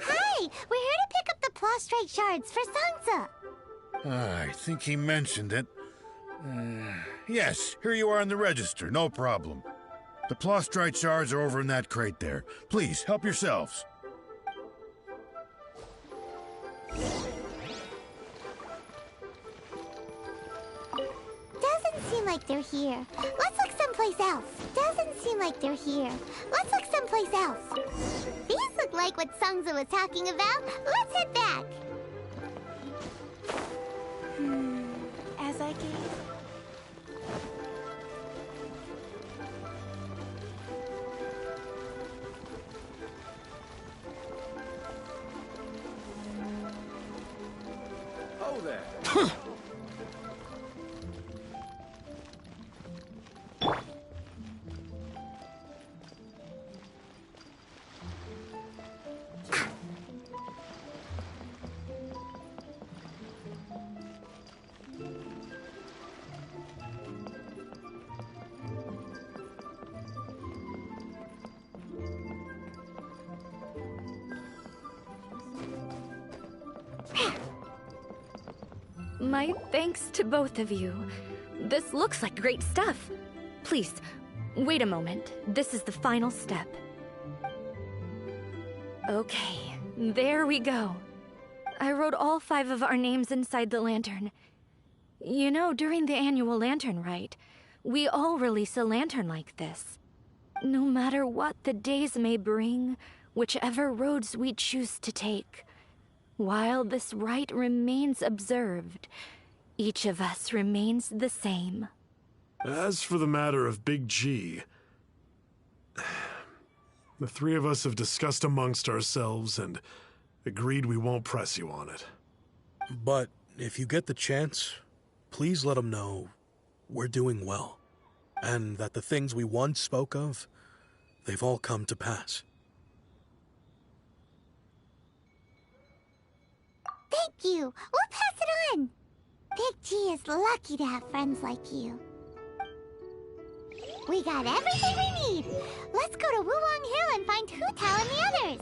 Hi! We're here to pick up the plastrite shards for Sansa. I think he mentioned it. Yes, here you are in the register, no problem. The plastrite shards are over in that crate there. Please, help yourselves. Doesn't seem like they're here. Let's look someplace else. Doesn't seem like they're here. Let's look someplace else. These look like what Sangza was talking about. Let's head back. As I gaze. Oh there. My thanks to both of you. This looks like great stuff. Please, wait a moment. This is the final step. Okay, there we go. I wrote all 5 of our names inside the lantern. You know, during the annual lantern rite, we all release a lantern like this. No matter what the days may bring, whichever roads we choose to take, while this rite remains observed, each of us remains the same. As for the matter of Big G, the 3 of us have discussed amongst ourselves and agreed we won't press you on it. But if you get the chance, please let him know we're doing well, and that the things we once spoke of, they've all come to pass. Thank you. We'll pass it on. Big G is lucky to have friends like you. We got everything we need. Let's go to Wulong Hill and find Hu Tao and the others.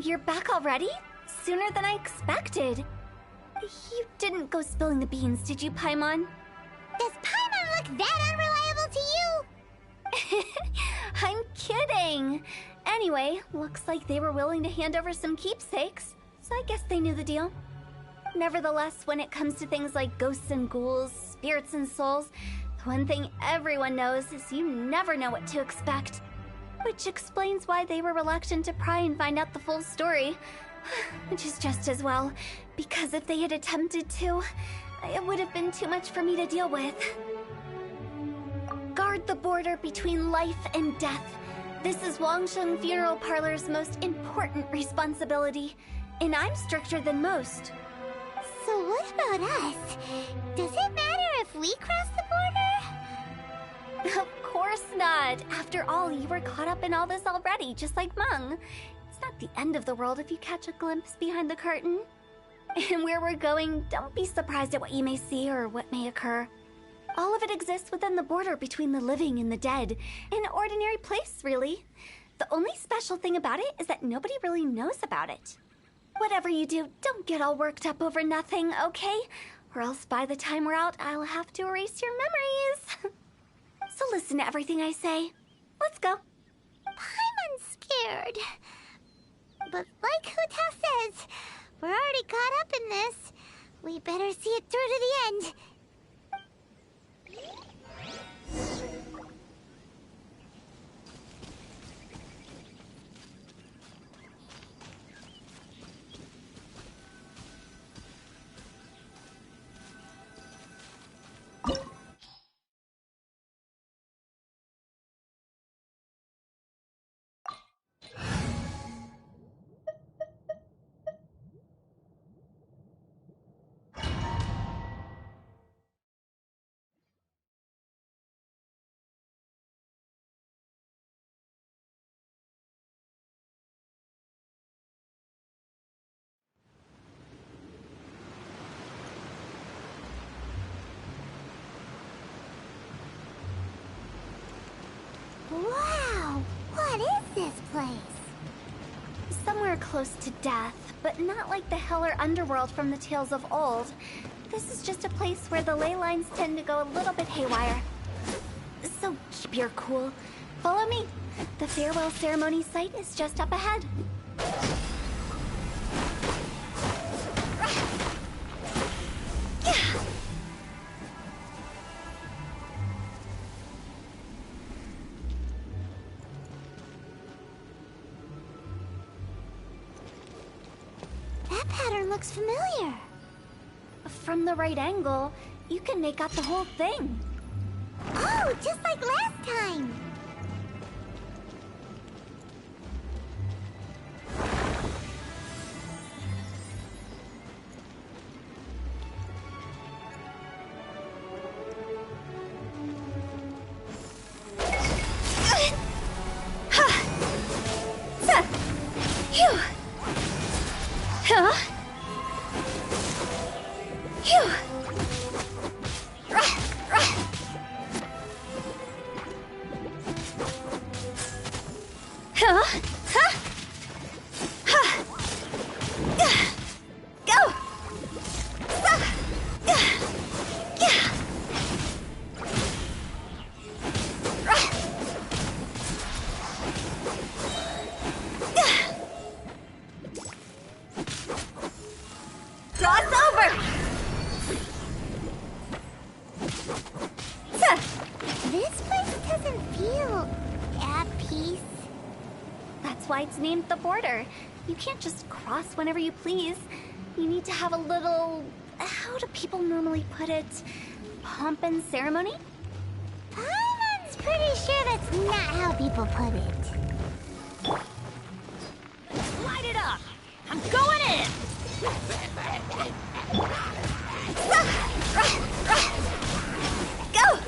You're back already? Sooner than I expected. You didn't go spilling the beans, did you, Paimon? Does Paimon look that unreliable to you? I'm kidding. Anyway, looks like they were willing to hand over some keepsakes, so I guess they knew the deal. Nevertheless, when it comes to things like ghosts and ghouls, spirits and souls, the one thing everyone knows is you never know what to expect. Which explains why they were reluctant to pry and find out the full story. Which is just as well, because if they had attempted to, it would have been too much for me to deal with. Guard the border between life and death. This is Wangsheng Funeral Parlor's most important responsibility, and I'm stricter than most. So what about us? Does it matter if we cross the border? Of course not. After all, you were caught up in all this already, just like Meng. It's not the end of the world if you catch a glimpse behind the curtain. And where we're going, don't be surprised at what you may see or what may occur. All of it exists within the border between the living and the dead. An ordinary place, really. The only special thing about it is that nobody really knows about it. Whatever you do, don't get all worked up over nothing, okay? Or else by the time we're out, I'll have to erase your memories. So listen to everything I say. Let's go. I'm scared. But like Hu Tao says, we're already caught up in this. We better see it through to the end. Wow! What is this place? Somewhere close to death, but not like the hell or underworld from the tales of old. This is just a place where the ley lines tend to go a little bit haywire. So keep your cool. Follow me. The farewell ceremony site is just up ahead. That pattern looks familiar. From the right angle, you can make out the whole thing. Oh, just like last time. Named the border. You can't just cross whenever you please. You need to have a little... how do people normally put it? Pomp and ceremony? Paimon's pretty sure that's not how people put it. Light it up! I'm going in! Go! Go!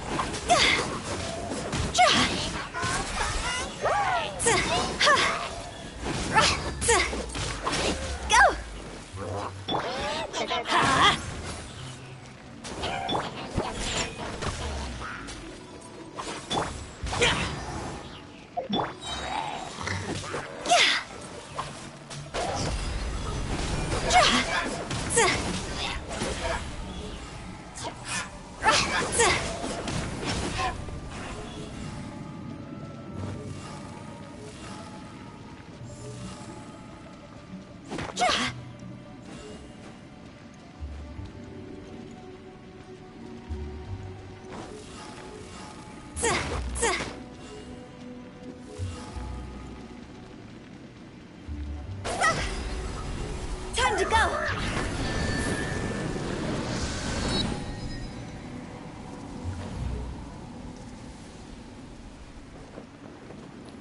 Time to go!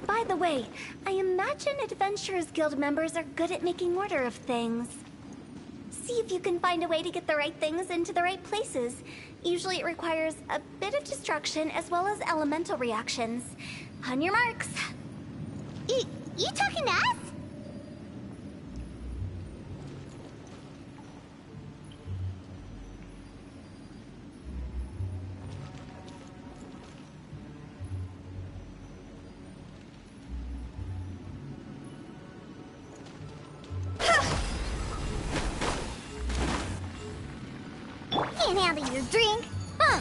By the way, I imagine Adventurers Guild members are good at making order of things. See if you can find a way to get the right things into the right places. Usually it requires a bit of destruction as well as elemental reactions. On your marks. You talking to us? Can't handle your drink, huh?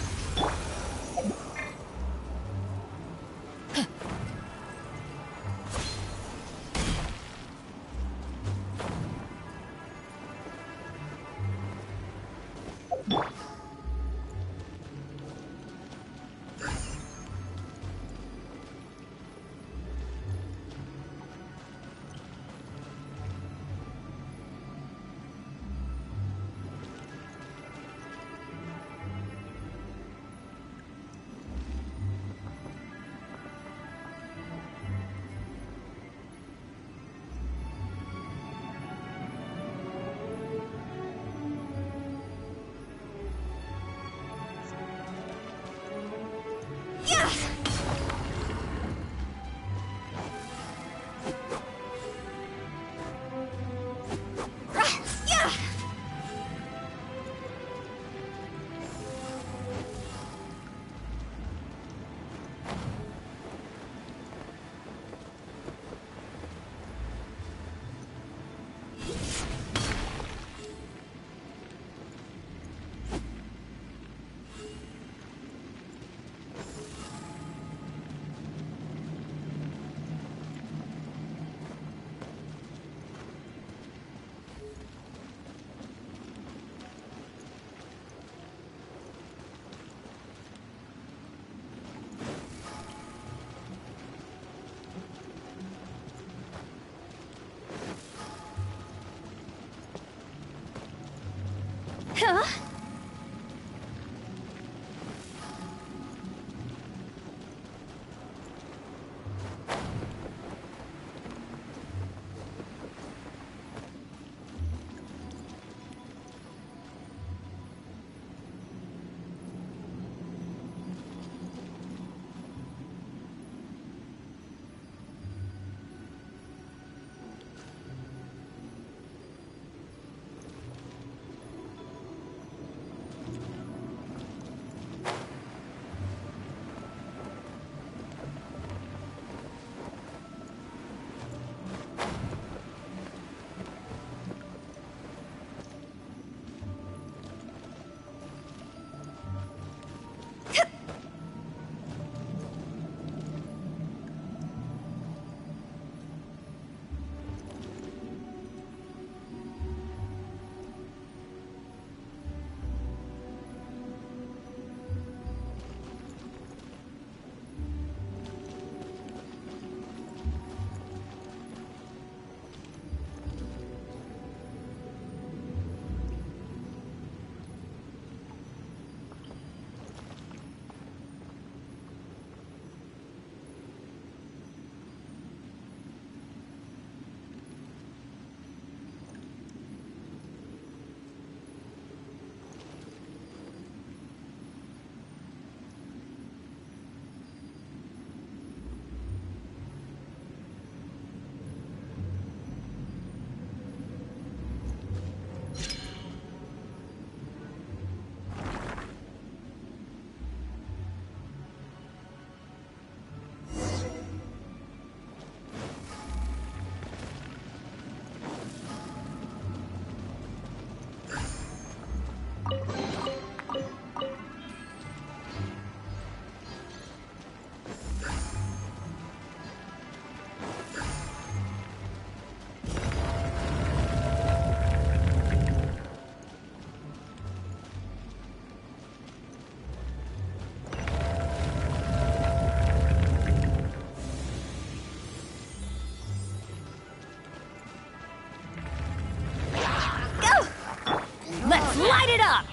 it up!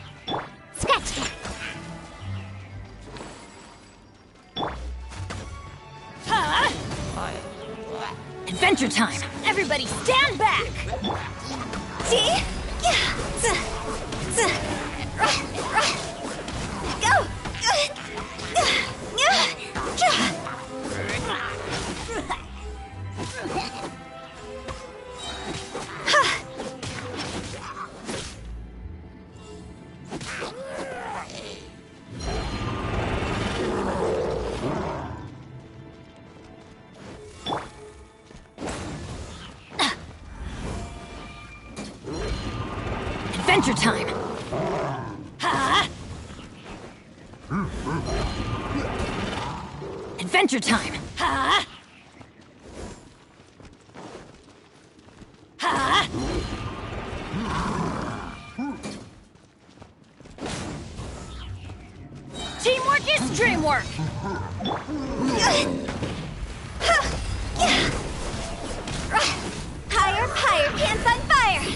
Scratch that. Huh? Adventure time! Everybody stand back! See? Go! Adventure time! Huh? Adventure time! Huh? Huh? Teamwork is dreamwork! Higher, higher, pants on fire!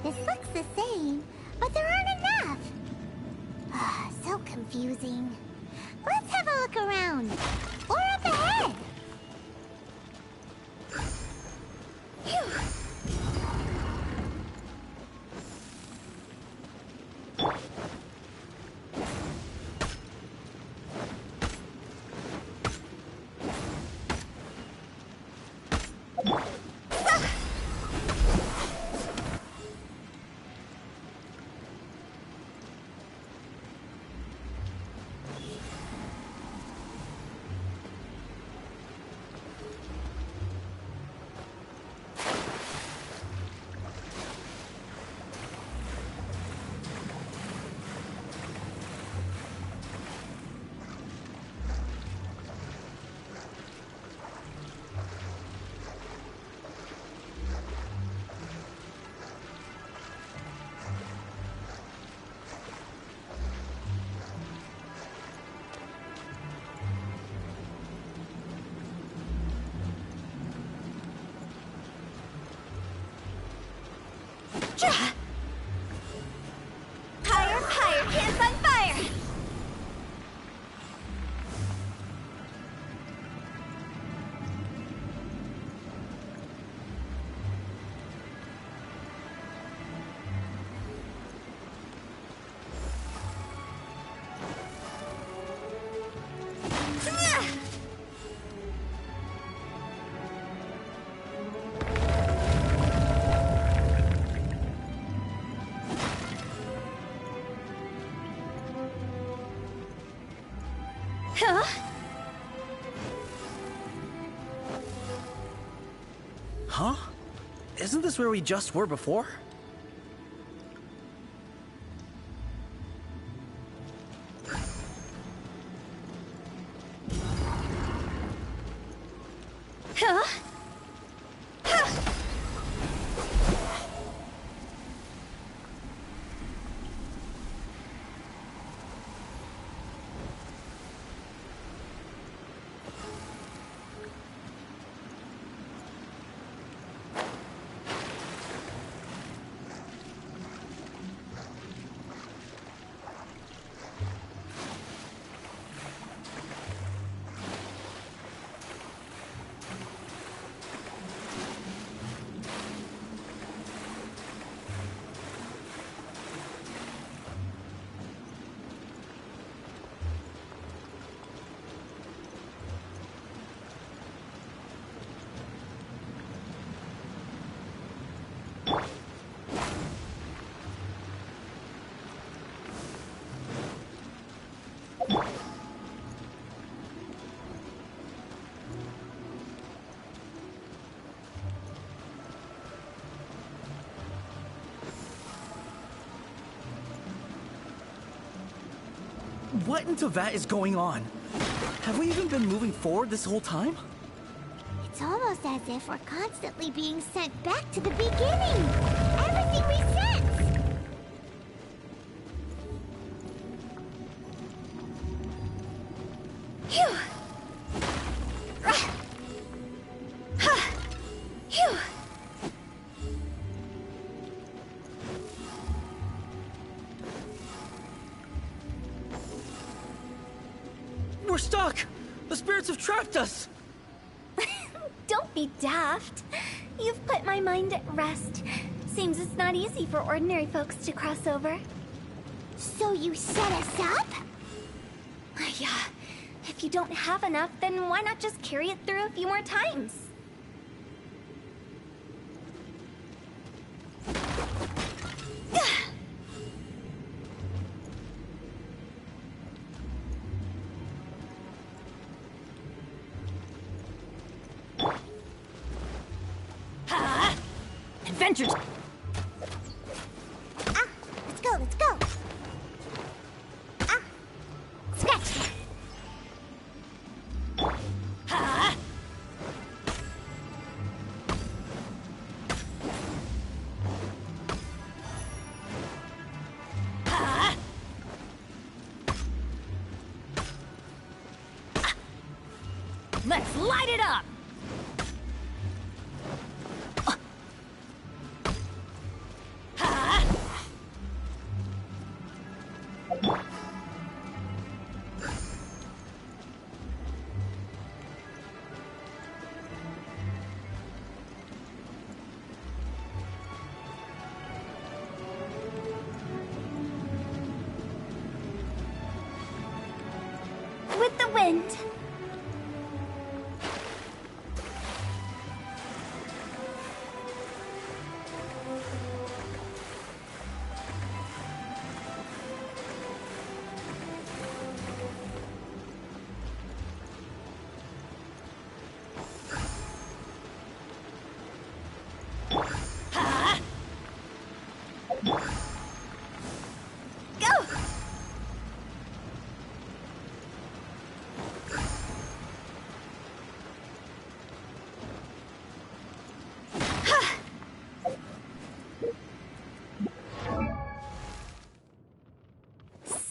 This looks the same, but there aren't enough. So confusing. Let's have a look around. Or up ahead. Higher, higher, pants on fire! Huh? Huh? Isn't this where we just were before? Huh? What in Teyvat is going on? Have we even been moving forward this whole time? It's almost as if we're constantly being sent back to the beginning. Everything resets. Phew! Phew! We're stuck! The spirits have trapped us! Don't be daft. You've put my mind at rest. Seems it's not easy for ordinary folks to cross over. So you set us up? Yeah. If you don't have enough, then why not just carry it through a few more times? Adventures! Let's go, let's go. Scratch that. Let's light it up! With the wind. Go!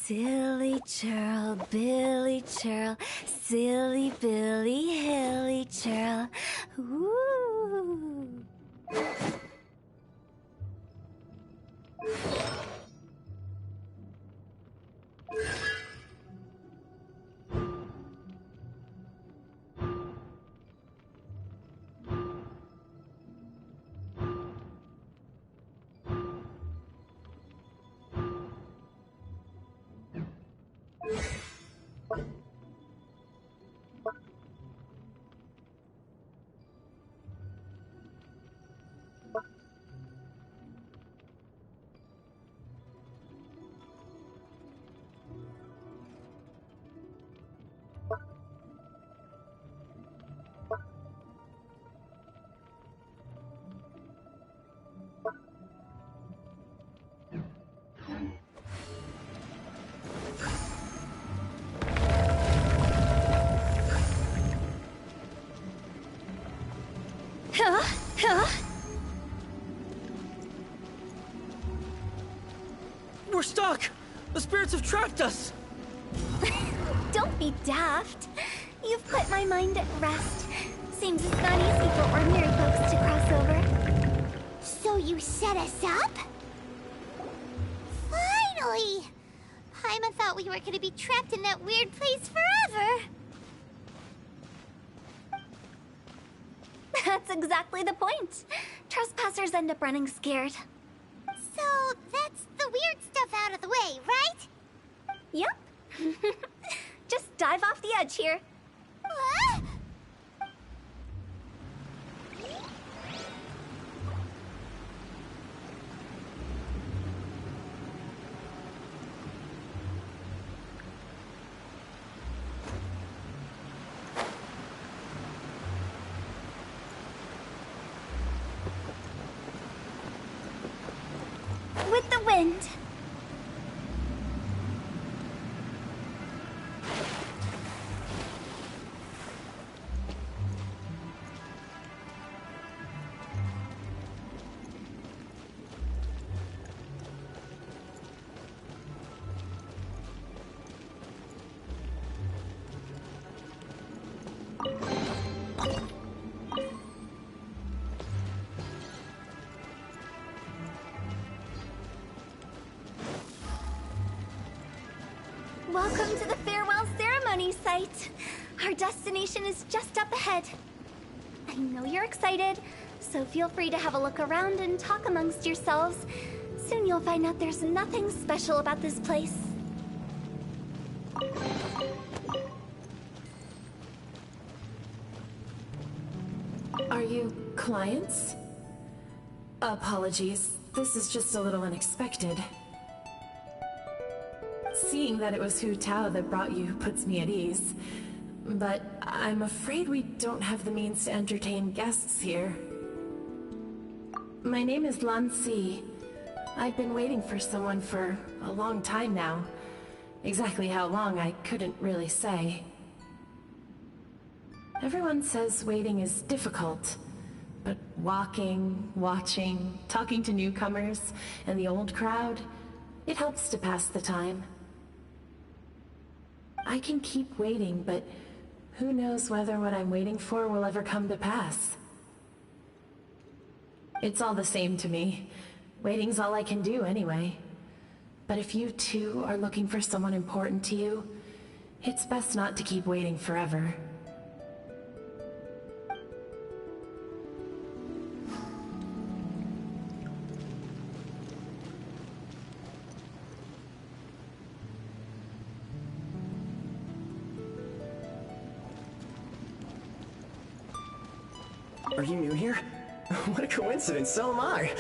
Silly churl, Billy churl, silly Billy, hilly churl. Ooh. We're stuck! The spirits have trapped us! Don't be daft. You've put my mind at rest. Seems it's not easy for ordinary folks to cross over. So you set us up? Finally! Paimon thought we were gonna be trapped in that weird place forever. That's exactly the point. Trespassers end up running scared. So that's the weird stuff out of the way, right? Yep. Just dive off the edge here. What? With the wind. Welcome to the farewell ceremony site. Our destination is just up ahead. I know you're excited, so feel free to have a look around and talk amongst yourselves. Soon you'll find out there's nothing special about this place. Are you clients? Apologies, this is just a little unexpected. Seeing that it was Hu Tao that brought you puts me at ease. But I'm afraid we don't have the means to entertain guests here. My name is Lan Si. I've been waiting for someone for a long time now. Exactly how long, I couldn't really say. Everyone says waiting is difficult, but walking, watching, talking to newcomers, and the old crowd, it helps to pass the time. I can keep waiting, but who knows whether what I'm waiting for will ever come to pass. It's all the same to me. Waiting's all I can do anyway. But if you too are looking for someone important to you, it's best not to keep waiting forever. Are you new here? What a coincidence, so am I!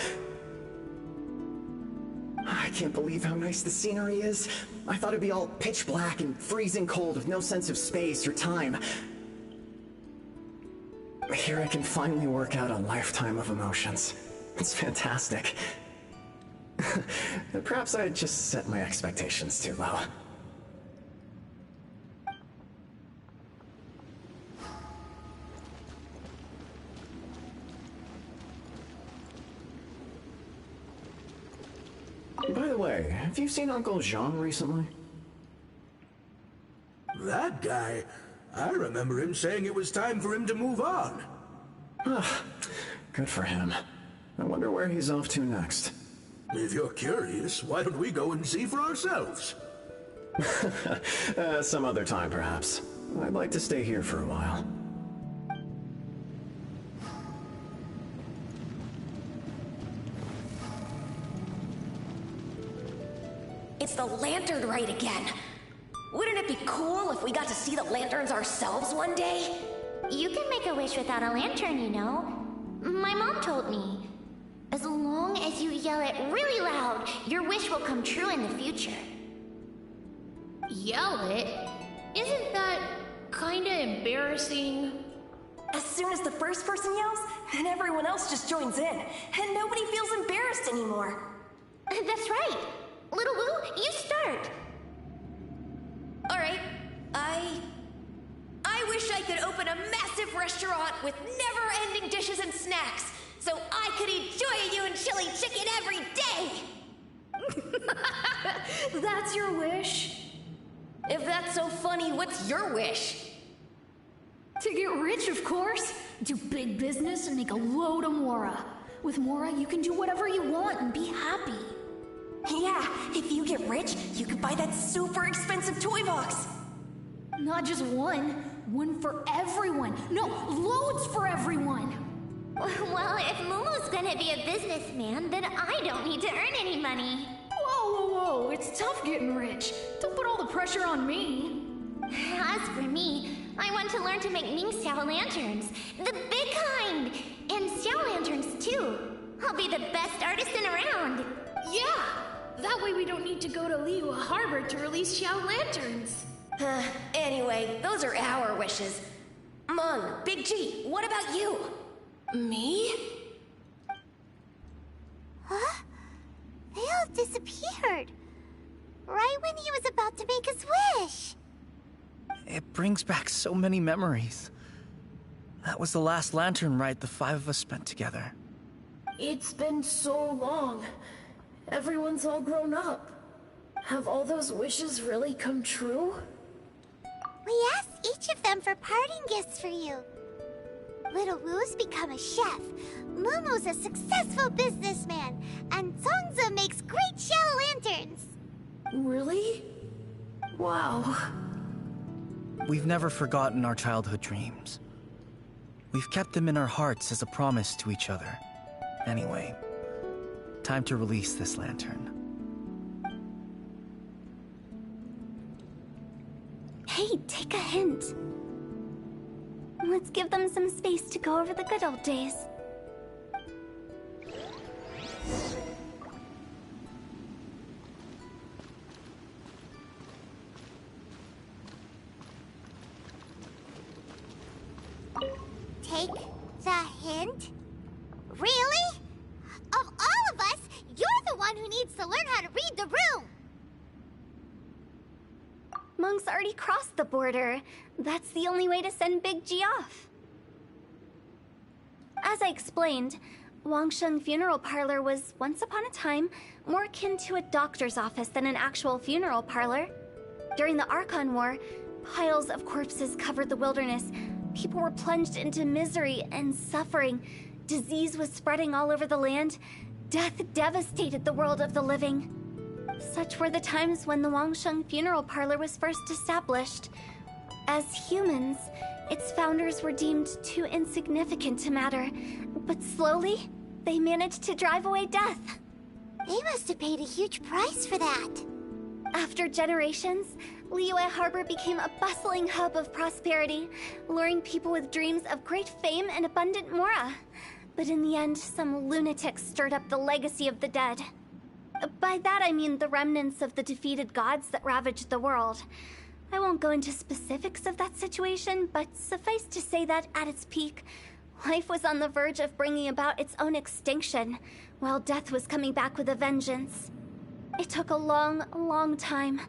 I can't believe how nice the scenery is. I thought it'd be all pitch black and freezing cold with no sense of space or time. Here I can finally work out a lifetime of emotions. It's fantastic. Perhaps I just set my expectations too low. By the way, have you seen Uncle Jean recently? That guy? I remember him saying it was time for him to move on. Good for him. I wonder where he's off to next. If you're curious, why don't we go and see for ourselves? Some other time, perhaps. I'd like to stay here for a while. It's the lantern rite again. Wouldn't it be cool if we got to see the lanterns ourselves one day? You can make a wish without a lantern, you know. My mom told me. As long as you yell it really loud, your wish will come true in the future. Yell it? Isn't that kinda embarrassing? As soon as the first person yells, and everyone else just joins in, and nobody feels embarrassed anymore. That's right. Little Wu, you start. Alright, I wish I could open a massive restaurant with never-ending dishes and snacks, so I could enjoy you and chili chicken every day! That's your wish? If that's so funny, what's your wish? To get rich, of course. Do big business and make a load of Mora. With Mora, you can do whatever you want and be happy. Yeah, if you get rich, you can buy that super expensive toy box. Not just one. One for everyone. No, loads for everyone. Well, if Momo's gonna be a businessman, then I don't need to earn any money. Whoa. It's tough getting rich. Don't put all the pressure on me. As for me, I want to learn to make Ming Xiao lanterns. The big kind! And Xiao lanterns, too. I'll be the best artisan around. Yeah! That way we don't need to go to Liyue Harbor to release Xiao lanterns. Anyway, those are our wishes. Mung, Big G, what about you? Me? Huh? They all disappeared. Right when he was about to make his wish. It brings back so many memories. That was the last lantern ride the five of us spent together. It's been so long. Everyone's all grown up. Have all those wishes really come true? We asked each of them for parting gifts for you. Little Wu's become a chef, Momo's a successful businessman, and Zongza makes great shell lanterns. Really? Wow. We've never forgotten our childhood dreams. We've kept them in our hearts as a promise to each other. Anyway, time to release this lantern. Hey, take a hint. Let's give them some space to go over the good old days. Take the hint? Really? Of all of us, you're the one who needs to learn how to read the room! Monk's already crossed the border. That's the only way to send Big G off. As I explained, Wangsheng Funeral Parlor was once upon a time more akin to a doctor's office than an actual funeral parlor. During the Archon War, piles of corpses covered the wilderness. People were plunged into misery and suffering. Disease was spreading all over the land. Death devastated the world of the living. Such were the times when the Wangsheng Funeral Parlor was first established. As humans, its founders were deemed too insignificant to matter, but slowly, they managed to drive away death. They must have paid a huge price for that. After generations, Liyue Harbor became a bustling hub of prosperity, luring people with dreams of great fame and abundant mora. But in the end, some lunatics stirred up the legacy of the dead. By that I mean the remnants of the defeated gods that ravaged the world. I won't go into specifics of that situation, but suffice to say that at its peak, life was on the verge of bringing about its own extinction, while death was coming back with a vengeance. It took a long, long time,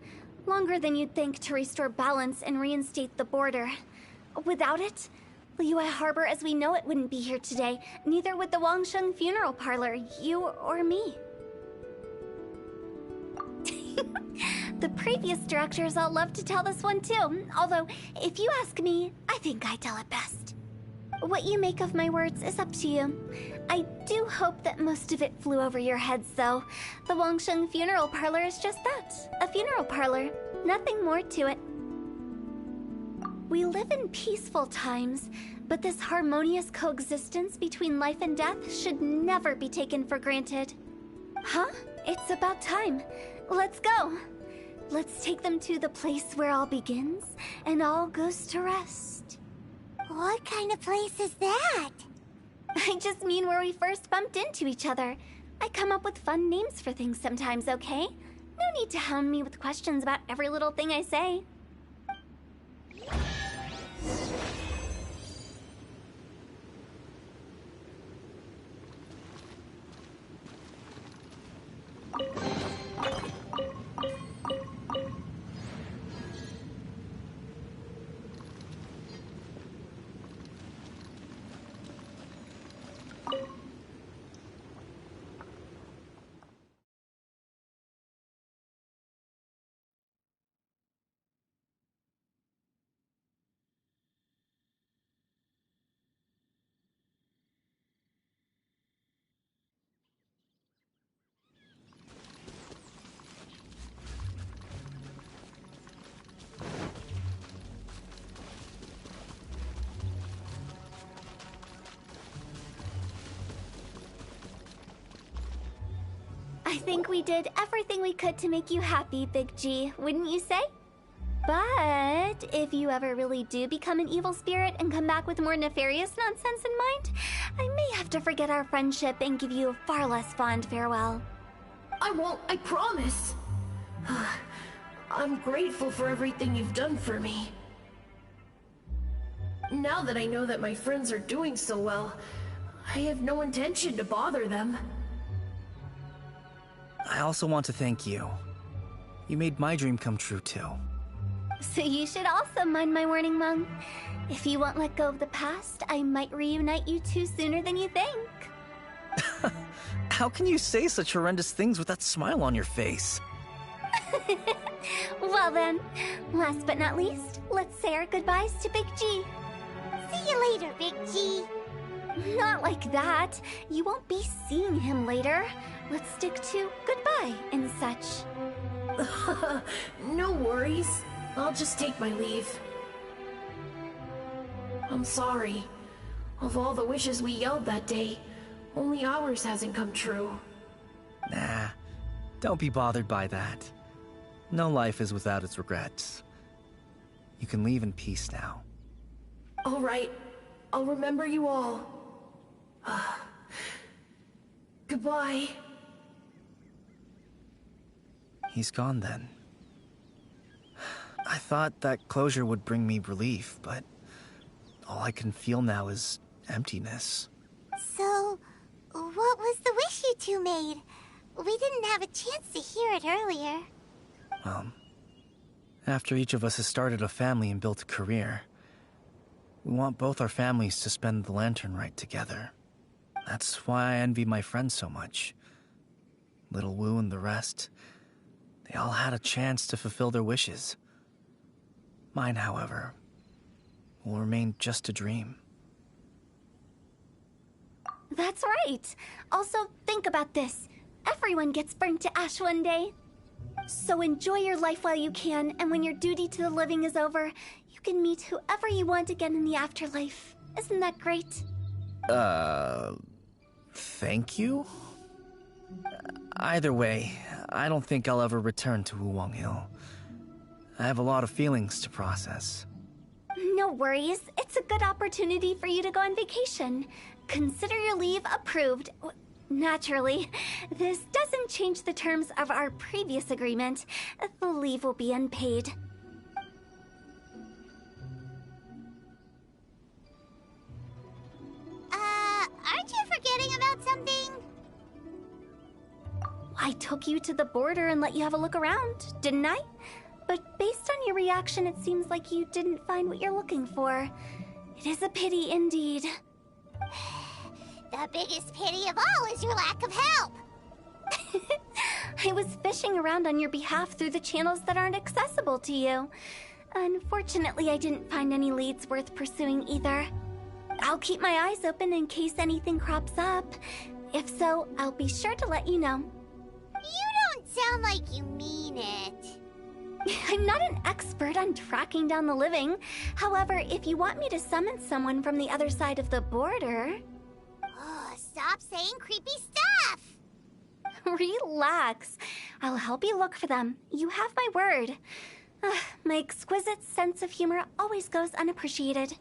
longer than you'd think, to restore balance and reinstate the border. Without it, Liyue Harbor as we know it wouldn't be here today, neither would the Wangsheng Funeral Parlor, you or me. The previous directors all loved to tell this one too, although, if you ask me, I think I tell it best. What you make of my words is up to you. I do hope that most of it flew over your heads, though. The Wangsheng Funeral Parlor is just that, a funeral parlor. Nothing more to it. We live in peaceful times, but this harmonious coexistence between life and death should never be taken for granted. Huh? It's about time. Let's go. Let's take them to the place where all begins and all goes to rest. What kind of place is that? I just mean where we first bumped into each other. I come up with fun names for things sometimes, okay? No need to hound me with questions about every little thing I say. I think we did everything we could to make you happy, Big G, wouldn't you say? But if you ever really do become an evil spirit and come back with more nefarious nonsense in mind, I may have to forget our friendship and give you a far less fond farewell. I won't, I promise. I'm grateful for everything you've done for me. Now that I know that my friends are doing so well, I have no intention to bother them. I also want to thank you. You made my dream come true, too. So you should also mind my warning, Mung. If you won't let go of the past, I might reunite you two sooner than you think. How can you say such horrendous things with that smile on your face? Well then, last but not least, let's say our goodbyes to Big G. See you later, Big G. Not like that. You won't be seeing him later. Let's stick to goodbye and such. No worries. I'll just take my leave. I'm sorry. Of all the wishes we yelled that day, only ours hasn't come true. Nah, don't be bothered by that. No life is without its regrets. You can leave in peace now. All right. I'll remember you all. Goodbye. He's gone then. I thought that closure would bring me relief, but all I can feel now is emptiness. So, what was the wish you two made? We didn't have a chance to hear it earlier. Well, after each of us has started a family and built a career, we want both our families to spend the Lantern Rite together. That's why I envy my friends so much. Little Wu and the rest, they all had a chance to fulfill their wishes. Mine, however, will remain just a dream. That's right. Also, think about this. Everyone gets burnt to ash one day. So enjoy your life while you can, and when your duty to the living is over, you can meet whoever you want again in the afterlife. Isn't that great? Thank you? Either way, I don't think I'll ever return to Wuwang Hill. I have a lot of feelings to process. No worries. It's a good opportunity for you to go on vacation. Consider your leave approved. Naturally, this doesn't change the terms of our previous agreement. The leave will be unpaid. Aren't you forgetting about something? I took you to the border and let you have a look around, didn't I? But based on your reaction, it seems like you didn't find what you're looking for. It is a pity indeed. The biggest pity of all is your lack of help. I was fishing around on your behalf through the channels that aren't accessible to you. Unfortunately, I didn't find any leads worth pursuing either. I'll keep my eyes open in case anything crops up. If so, I'll be sure to let you know. You don't sound like you mean it. I'm not an expert on tracking down the living. However, if you want me to summon someone from the other side of the border... Oh, stop saying creepy stuff! Relax. I'll help you look for them. You have my word. My exquisite sense of humor always goes unappreciated.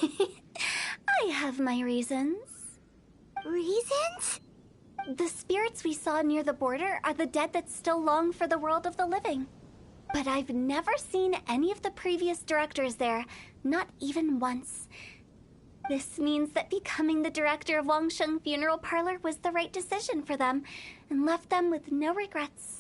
I have my reasons. Reasons? The spirits we saw near the border are the dead that still long for the world of the living. But I've never seen any of the previous directors there, not even once. This means that becoming the director of Wangsheng Funeral Parlor was the right decision for them, and left them with no regrets.